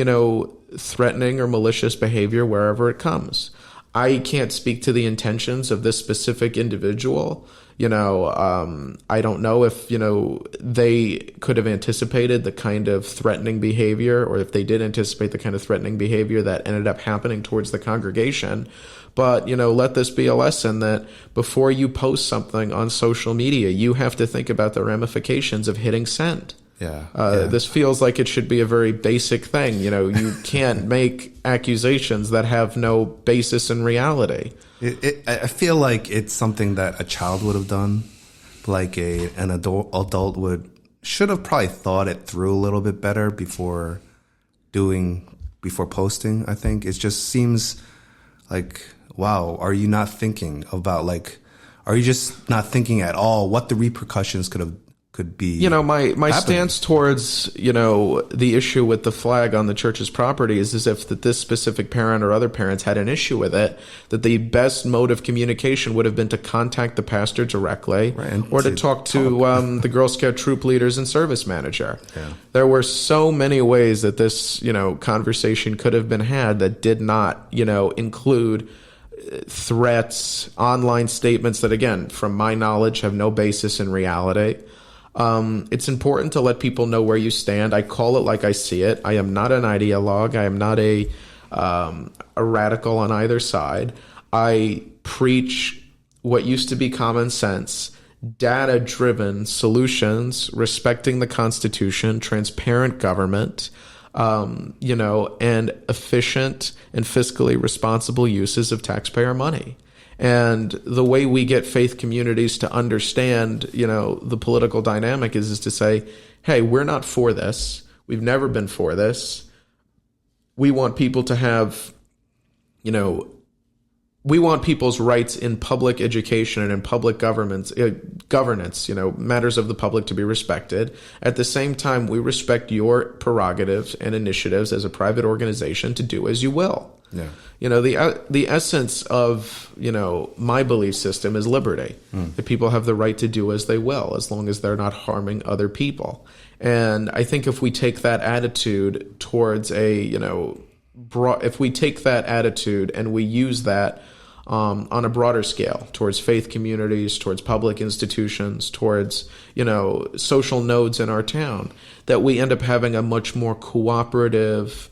[SPEAKER 2] threatening or malicious behavior wherever it comes. I can't speak to the intentions of this specific individual. I don't know if, they could have anticipated the kind of threatening behavior, or if they did anticipate the kind of threatening behavior that ended up happening towards the congregation. But, let this be a lesson that before you post something on social media, you have to think about the ramifications of hitting send. This feels like it should be a very basic thing. You can't make accusations that have no basis in reality.
[SPEAKER 1] I feel like it's something that a child would have done, like an adult should have probably thought it through a little bit better before posting. I think it just seems like, wow, are you not thinking about, like, are you just not thinking at all what the repercussions could be?
[SPEAKER 2] My stance towards, the issue with the flag on the church's property is as if that this specific parent or other parents had an issue with it, that the best mode of communication would have been to contact the pastor directly, or to talk to the Girl Scout troop leaders and service manager. Yeah. There were so many ways that this, conversation could have been had that did not, include threats, online statements that, again, from my knowledge, have no basis in reality. It's important to let people know where you stand. I call it like I see it. I am not an ideologue. I am not a radical on either side. I preach what used to be common sense, data-driven solutions, respecting the Constitution, transparent government, and efficient and fiscally responsible uses of taxpayer money. And the way we get faith communities to understand, the political dynamic is to say, hey, we're not for this. We've never been for this. We want people to have, we want people's rights in public education and in public governance, matters of the public to be respected. At the same time, we respect your prerogatives and initiatives as a private organization to do as you will. Yeah. The essence of, my belief system is liberty. That people have the right to do as they will, as long as they're not harming other people. And I think if we take that attitude towards if we take that attitude and we use that on a broader scale towards faith communities, towards public institutions, towards, social nodes in our town, that we end up having a much more cooperative,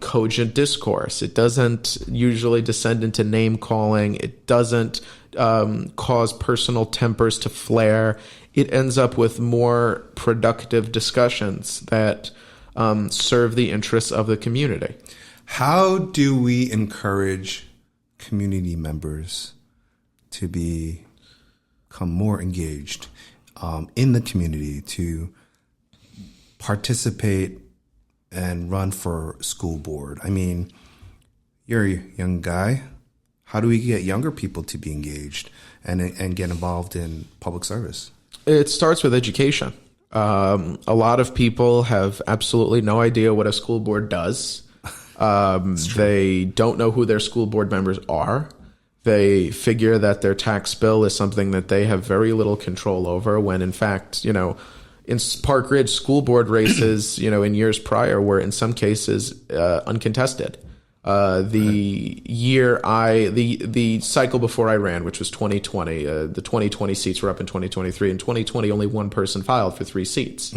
[SPEAKER 2] cogent discourse. It doesn't usually descend into name calling. It doesn't cause personal tempers to flare. It ends up with more productive discussions that serve the interests of the community.
[SPEAKER 1] How do we encourage community members to become more engaged in the community, to participate and run for school board? I mean, you're a young guy. How do we get younger people to be engaged and get involved in public service?
[SPEAKER 2] It starts with education. A lot of people have absolutely no idea what a school board does. They don't know who their school board members are. They figure that their tax bill is something that they have very little control over, when in fact, in Park Ridge, school board races, in years prior were in some cases uncontested. The cycle before I ran, which was 2020, the 2020 seats were up in 2023. In 2020, only one person filed for 3 seats.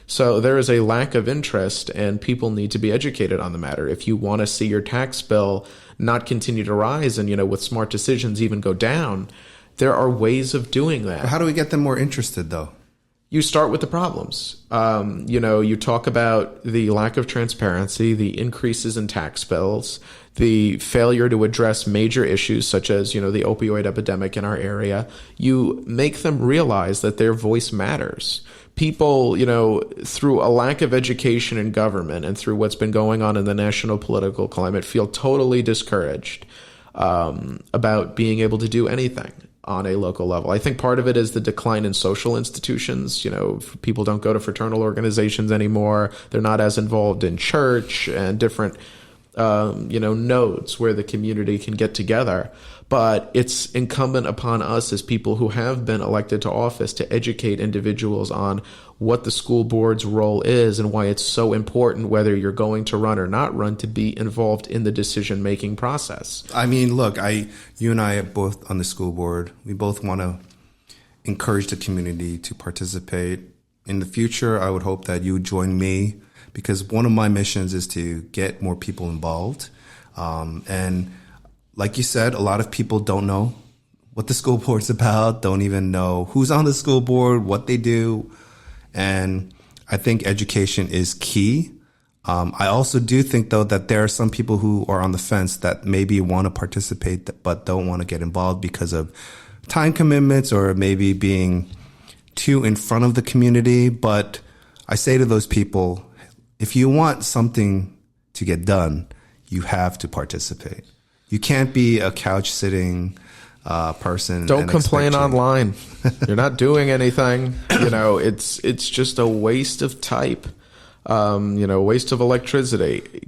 [SPEAKER 2] So there is a lack of interest, and people need to be educated on the matter. If you want to see your tax bill not continue to rise and, with smart decisions even go down, there are ways of doing that.
[SPEAKER 1] How do we get them more interested, though?
[SPEAKER 2] You start with the problems. You talk about the lack of transparency, the increases in tax bills, the failure to address major issues such as, the opioid epidemic in our area. You make them realize that their voice matters. People, through a lack of education in government and through what's been going on in the national political climate, feel totally discouraged about being able to do anything on a local level. I think part of it is the decline in social institutions. People don't go to fraternal organizations anymore. They're not as involved in church and different, nodes where the community can get together. But it's incumbent upon us as people who have been elected to office to educate individuals on what the school board's role is and why it's so important, whether you're going to run or not run, to be involved in the decision-making process.
[SPEAKER 1] I mean, look, you and I are both on the school board. We both want to encourage the community to participate. In the future, I would hope that you would join me, because one of my missions is to get more people involved. And like you said, a lot of people don't know what the school board's about, don't even know who's on the school board, what they do. And I think education is key. I also do think, though, that there are some people who are on the fence that maybe want to participate but don't want to get involved because of time commitments or maybe being too in front of the community. But I say to those people, if you want something to get done, you have to participate. You can't be a couch sitting person.
[SPEAKER 2] Don't complain online. You're not doing anything. It's just a waste of type. Waste of electricity.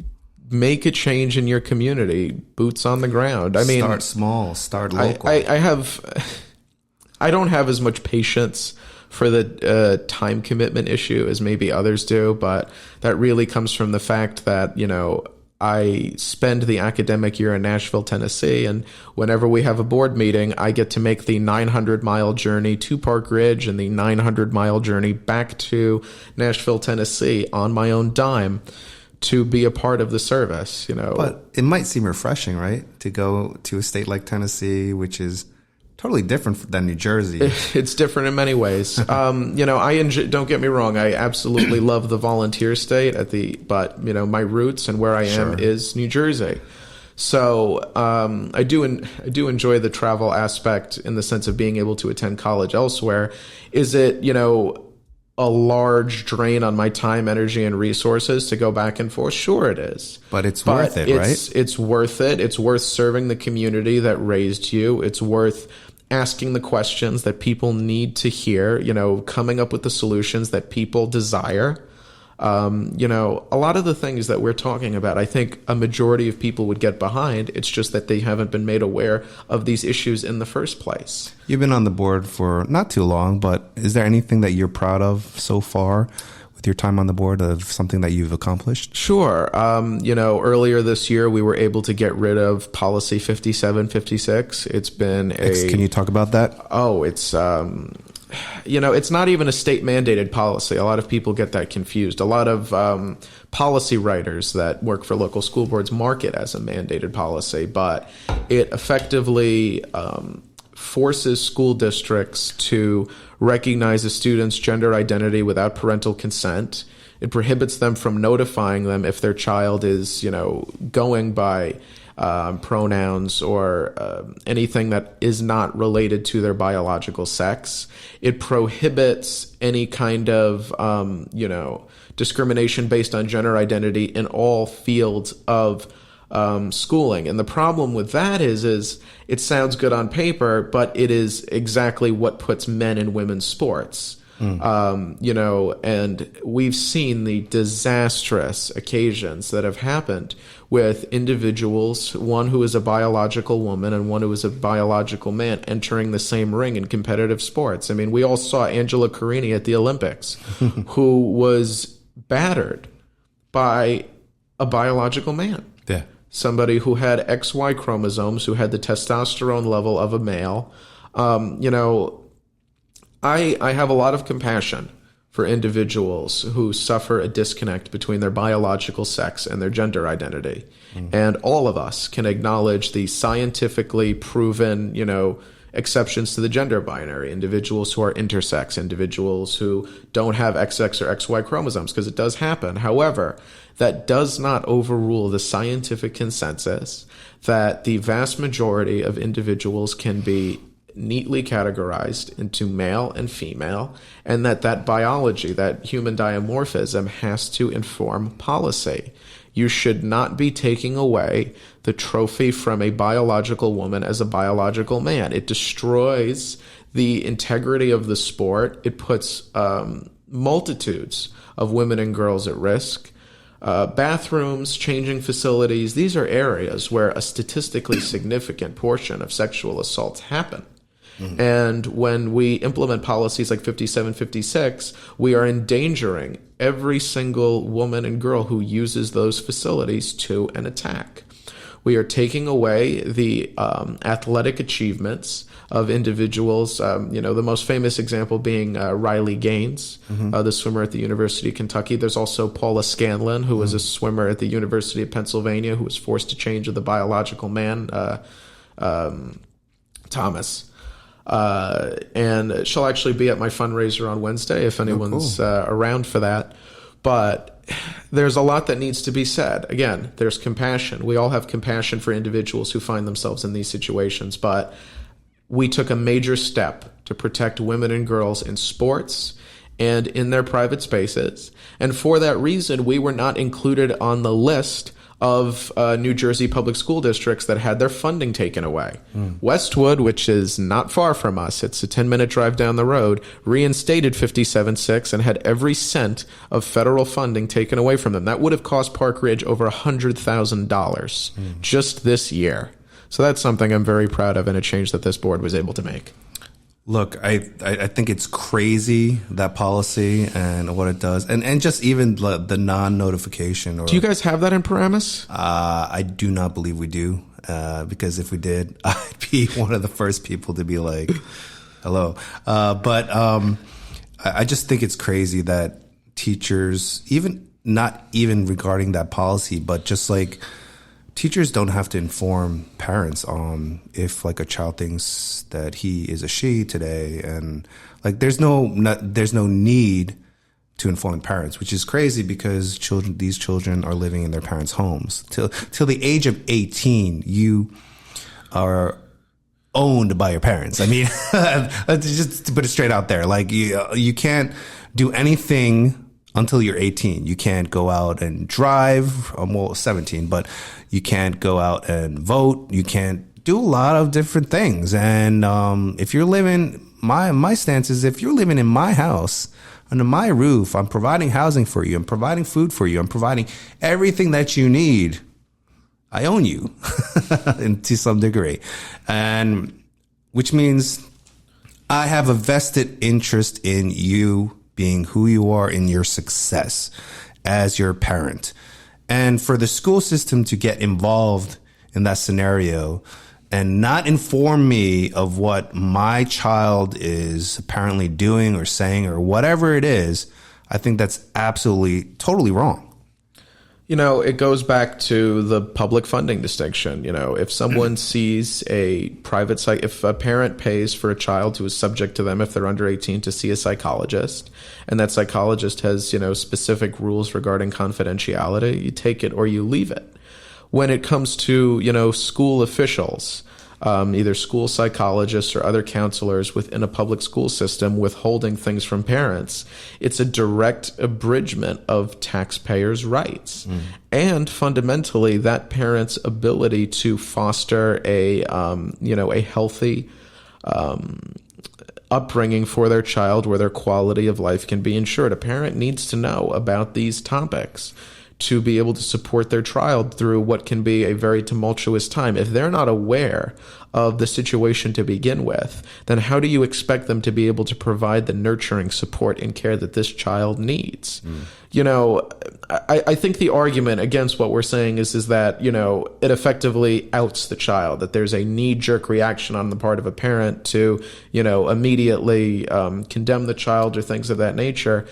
[SPEAKER 2] Make a change in your community. Boots on the ground. I mean,
[SPEAKER 1] start small. Start local.
[SPEAKER 2] I don't have as much patience for the time commitment issue as maybe others do, but that really comes from the fact that I spend the academic year in Nashville, Tennessee, and whenever we have a board meeting, I get to make the 900-mile journey to Park Ridge and the 900-mile journey back to Nashville, Tennessee on my own dime to be a part of the service.
[SPEAKER 1] But it might seem refreshing, right, to go to a state like Tennessee, which is totally different than New Jersey.
[SPEAKER 2] It's different in many ways. I enjoy, don't get me wrong. I absolutely love the volunteer state but my roots and where I am is New Jersey. So, I do enjoy the travel aspect in the sense of being able to attend college elsewhere. Is it, a large drain on my time, energy, and resources to go back and forth? Sure it is.
[SPEAKER 1] But it's worth it, right?
[SPEAKER 2] It's worth it. It's worth serving the community that raised you. It's worth asking the questions that people need to hear, coming up with the solutions that people desire. A lot of the things that we're talking about, I think a majority of people would get behind. It's just that they haven't been made aware of these issues in the first place.
[SPEAKER 1] You've been on the board for not too long, but is there anything that you're proud of so far with your time on the board, of something that you've accomplished?
[SPEAKER 2] Sure. Earlier this year, we were able to get rid of policy 5756. It's been
[SPEAKER 1] Can you talk about that?
[SPEAKER 2] Oh, it's it's not even a state mandated policy. A lot of people get that confused. A lot of policy writers that work for local school boards mark it as a mandated policy, but it effectively forces school districts to recognize a student's gender identity without parental consent. It prohibits them from notifying them if their child is, going by pronouns or anything that is not related to their biological sex. It prohibits any kind of, discrimination based on gender identity in all fields of schooling. And the problem with that is it sounds good on paper, but it is exactly what puts men in women's sports. And we've seen the disastrous occasions that have happened with individuals, one who is a biological woman and one who is a biological man, entering the same ring in competitive sports. I mean, we all saw Angela Carini at the Olympics, who was battered by a biological man.
[SPEAKER 1] Yeah.
[SPEAKER 2] Somebody who had XY chromosomes, who had the testosterone level of a male. I have a lot of compassion for individuals who suffer a disconnect between their biological sex and their gender identity. And all of us can acknowledge the scientifically proven, exceptions to the gender binary, individuals who are intersex, individuals who don't have XX or XY chromosomes, because it does happen. However, that does not overrule the scientific consensus that the vast majority of individuals can be neatly categorized into male and female, and that biology, that human dimorphism, has to inform policy. You should not be taking away the trophy from a biological woman as a biological man. It destroys the integrity of the sport. It puts multitudes of women and girls at risk. Bathrooms, changing facilities, these are areas where a statistically significant portion of sexual assaults happen. And when we implement policies like 5756, we are endangering every single woman and girl who uses those facilities to an attack. We are taking away the athletic achievements of individuals, the most famous example being Riley Gaines, the swimmer at the University of Kentucky. There's also Paula Scanlon, who was a swimmer at the University of Pennsylvania, who was forced to change to the biological man, Thomas. And she'll actually be at my fundraiser on Wednesday if anyone's around for that. But there's a lot that needs to be said. Again, there's compassion. We all have compassion for individuals who find themselves in these situations. But we took a major step to protect women and girls in sports and in their private spaces. And for that reason, we were not included on the list of New Jersey public school districts that had their funding taken away. Westwood, which is not far from us, it's a 10-minute drive down the road, reinstated 57.6 and had every cent of federal funding taken away from them. That would have cost Park Ridge over $100,000 just this year. So that's something I'm very proud of and a change that this board was able to make.
[SPEAKER 1] Look, I think it's crazy, that policy and what it does. And just even the non-notification.
[SPEAKER 2] Do you guys have that in Paramus?
[SPEAKER 1] I do not believe we do. Because if we did, I'd be one of the first people to be like, hello. But I just think it's crazy that teachers, not even regarding that policy, but just like, teachers don't have to inform parents on if like a child thinks that he is a she today, and like there's no need to inform parents, which is crazy because these children are living in their parents' homes till the age of 18. You are owned by your parents. I mean, just to put it straight out there, like you can't do anything until you're 18. You can't go out and drive. Well, 17, but you can't go out and vote. You can't do a lot of different things. And if you're living, my stance is, if you're living in my house, under my roof, I'm providing housing for you. I'm providing food for you. I'm providing everything that you need. I own you to some degree. And which means I have a vested interest in you being who you are, in your success as your parent. And for the school system to get involved in that scenario and not inform me of what my child is apparently doing or saying or whatever it is, I think that's absolutely, totally wrong.
[SPEAKER 2] You know, it goes back to the public funding distinction. You know, if someone sees a private if a parent pays for a child who is subject to them, if they're under 18, to see a psychologist, and that psychologist has, specific rules regarding confidentiality, you take it or you leave it. When it comes to, school officials, either school psychologists or other counselors within a public school system withholding things from parents, it's a direct abridgment of taxpayers' rights. And fundamentally, that parent's ability to foster a healthy upbringing for their child where their quality of life can be ensured. A parent needs to know about these topics to be able to support their child through what can be a very tumultuous time. If they're not aware of the situation to begin with, then how do you expect them to be able to provide the nurturing support and care that this child needs? I think the argument against what we're saying is that, it effectively outs the child, that there's a knee-jerk reaction on the part of a parent to, immediately condemn the child or things of that nature.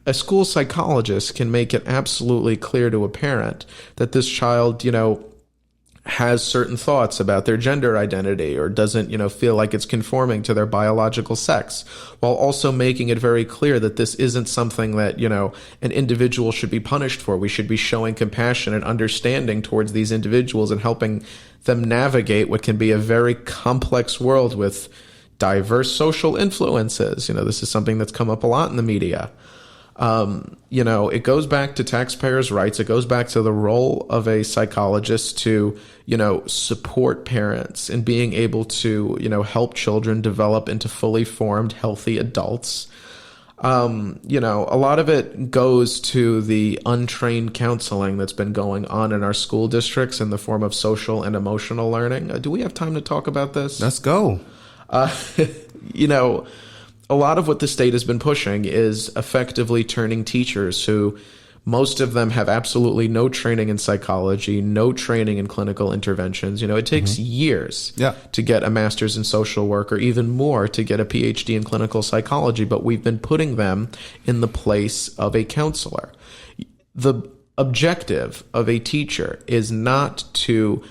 [SPEAKER 2] A school psychologist can make it absolutely clear to a parent that this child, has certain thoughts about their gender identity or doesn't, feel like it's conforming to their biological sex, while also making it very clear that this isn't something that, an individual should be punished for. We should be showing compassion and understanding towards these individuals and helping them navigate what can be a very complex world with diverse social influences. This is something that's come up a lot in the media. It goes back to taxpayers' rights. It goes back to the role of a psychologist to, support parents in being able to, help children develop into fully formed, healthy adults. A lot of it goes to the untrained counseling that's been going on in our school districts in the form of social and emotional learning. Do we have time to talk about this?
[SPEAKER 1] Let's go.
[SPEAKER 2] A lot of what the state has been pushing is effectively turning teachers who, most of them have absolutely no training in psychology, no training in clinical interventions. It takes years to get a master's in social work or even more to get a PhD in clinical psychology, but we've been putting them in the place of a counselor. The objective of a teacher is not to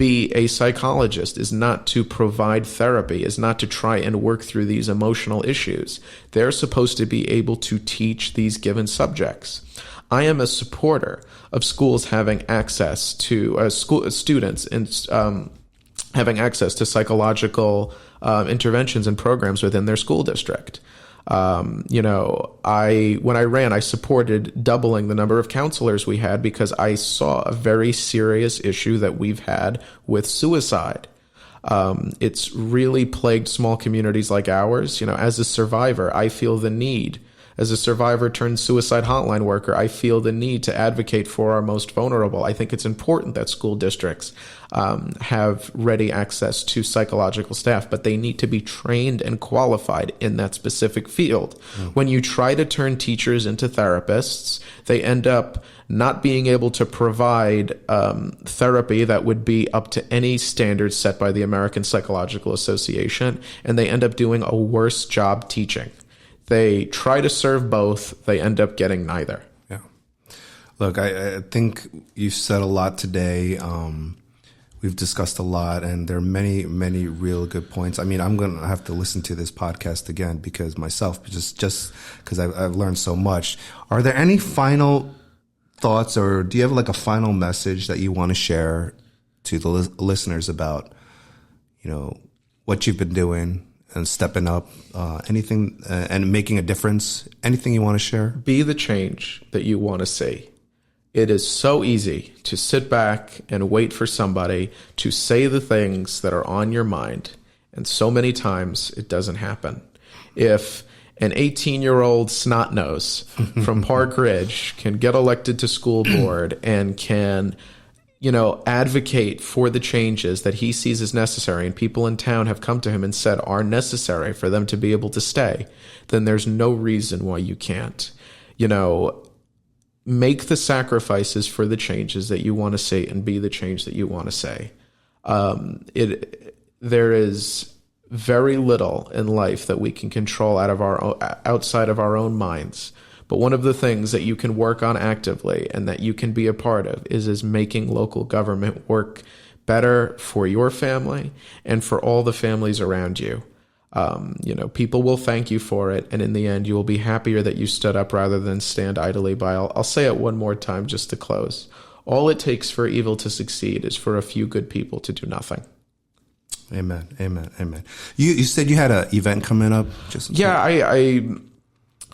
[SPEAKER 2] be a psychologist, is not to provide therapy, is not to try and work through these emotional issues. They're supposed to be able to teach these given subjects. I am a supporter of schools having access to students and having access to psychological interventions and programs within their school district. When I ran, I supported doubling the number of counselors we had because I saw a very serious issue that we've had with suicide. It's really plagued small communities like ours. As a survivor, I feel the need. As a survivor turned suicide hotline worker, I feel the need to advocate for our most vulnerable. I think it's important that school districts have ready access to psychological staff, but they need to be trained and qualified in that specific field. When you try to turn teachers into therapists, they end up not being able to provide therapy that would be up to any standards set by the American Psychological Association, and they end up doing a worse job teaching. They try to serve both. They end up getting neither.
[SPEAKER 1] Yeah. Look, I think you've said a lot today. We've discussed a lot, and there are many, many real good points. I mean, I'm going to have to listen to this podcast again because myself, just because I've learned so much. Are there any final thoughts, or do you have like a final message that you want to share to the listeners about, what you've been doing and stepping up, anything, and making a difference? Anything you want to share?
[SPEAKER 2] Be the change that you want to see. It is so easy to sit back and wait for somebody to say the things that are on your mind. And so many times it doesn't happen. If an 18-year-old snot-nose from Park Ridge can get elected to school board and can advocate for the changes that he sees as necessary, and people in town have come to him and said are necessary for them to be able to stay, then there's no reason why you can't. Make the sacrifices for the changes that you want to see and be the change that you want to say. There is very little in life that we can control outside of our own minds. But one of the things that you can work on actively and that you can be a part of is making local government work better for your family and for all the families around you. People will thank you for it, and in the end, you will be happier that you stood up rather than stand idly by. I'll say it one more time just to close. All it takes for evil to succeed is for a few good people to do nothing.
[SPEAKER 1] Amen. Amen. Amen. You said you had an event coming up.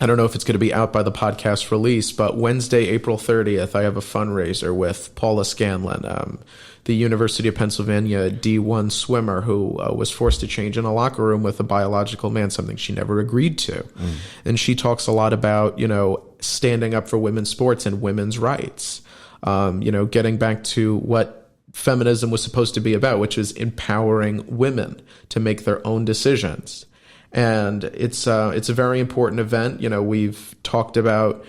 [SPEAKER 2] I don't know if it's going to be out by the podcast release, but Wednesday, April 30th, I have a fundraiser with Paula Scanlon, the University of Pennsylvania D1 swimmer who was forced to change in a locker room with a biological man, something she never agreed to. And she talks a lot about, standing up for women's sports and women's rights, getting back to what feminism was supposed to be about, which is empowering women to make their own decisions. And it's a very important event. We've talked about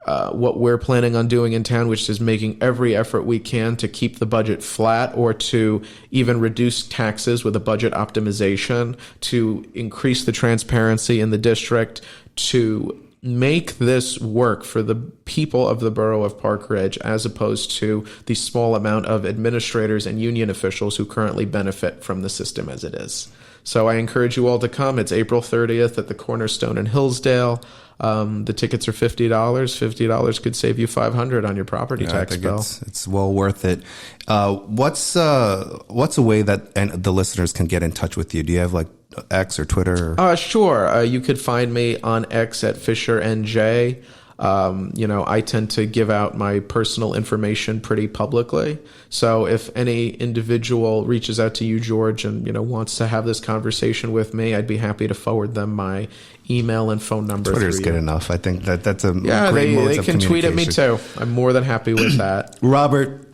[SPEAKER 2] what we're planning on doing in town, which is making every effort we can to keep the budget flat or to even reduce taxes with a budget optimization, to increase the transparency in the district, to make this work for the people of the borough of Park Ridge, as opposed to the small amount of administrators and union officials who currently benefit from the system as it is. So I encourage you all to come. It's April 30th at the Cornerstone in Hillsdale. The tickets are $50. $50 could save you $500 on your property tax bill.
[SPEAKER 1] It's well worth it. What's a way that the listeners can get in touch with you? Do you have like X or Twitter?
[SPEAKER 2] Sure. You could find me on X at FisherNJ. I tend to give out my personal information pretty publicly. So if any individual reaches out to you, George, and, wants to have this conversation with me, I'd be happy to forward them my email and phone number.
[SPEAKER 1] Twitter's good enough. I think that's a great mode
[SPEAKER 2] they
[SPEAKER 1] of
[SPEAKER 2] can tweet at me
[SPEAKER 1] communication.
[SPEAKER 2] too. I'm more than happy with that.
[SPEAKER 1] Robert,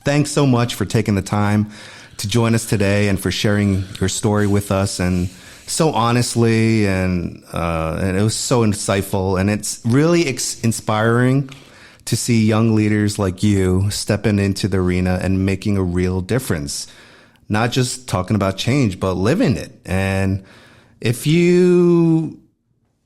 [SPEAKER 1] thanks so much for taking the time to join us today and for sharing your story with us, and so honestly, and it was so insightful, and it's really inspiring to see young leaders like you stepping into the arena and making a real difference. Not just talking about change, but living it. And if you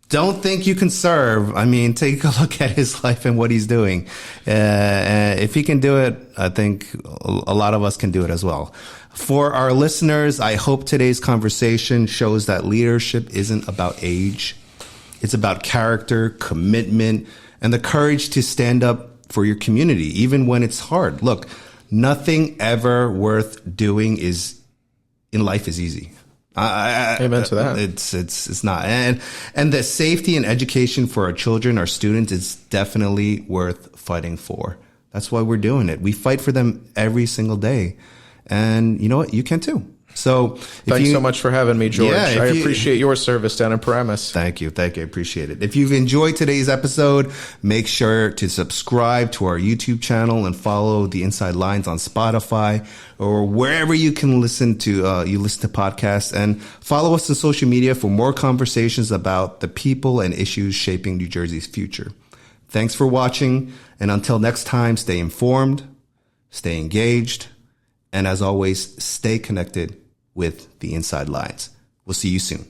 [SPEAKER 1] don't think you can serve, I mean, take a look at his life and what he's doing. If he can do it, I think a lot of us can do it as well. For our listeners, I hope today's conversation shows that leadership isn't about age. It's about character, commitment, and the courage to stand up for your community, even when it's hard. Look, nothing ever worth doing in life is easy.
[SPEAKER 2] Amen to that.
[SPEAKER 1] It's not. And the safety and education for our children, our students, is definitely worth fighting for. That's why we're doing it. We fight for them every single day. And you know what? You can too. So
[SPEAKER 2] thanks so much for having me, George. I appreciate your service down in Paramus.
[SPEAKER 1] Thank you. I appreciate it. If you've enjoyed today's episode, make sure to subscribe to our YouTube channel and follow the Inside Lines on Spotify or wherever you can listen to podcasts, and follow us on social media for more conversations about the people and issues shaping New Jersey's future. Thanks for watching. And until next time, stay informed, stay engaged, and as always, stay connected with the Inside Lines. We'll see you soon.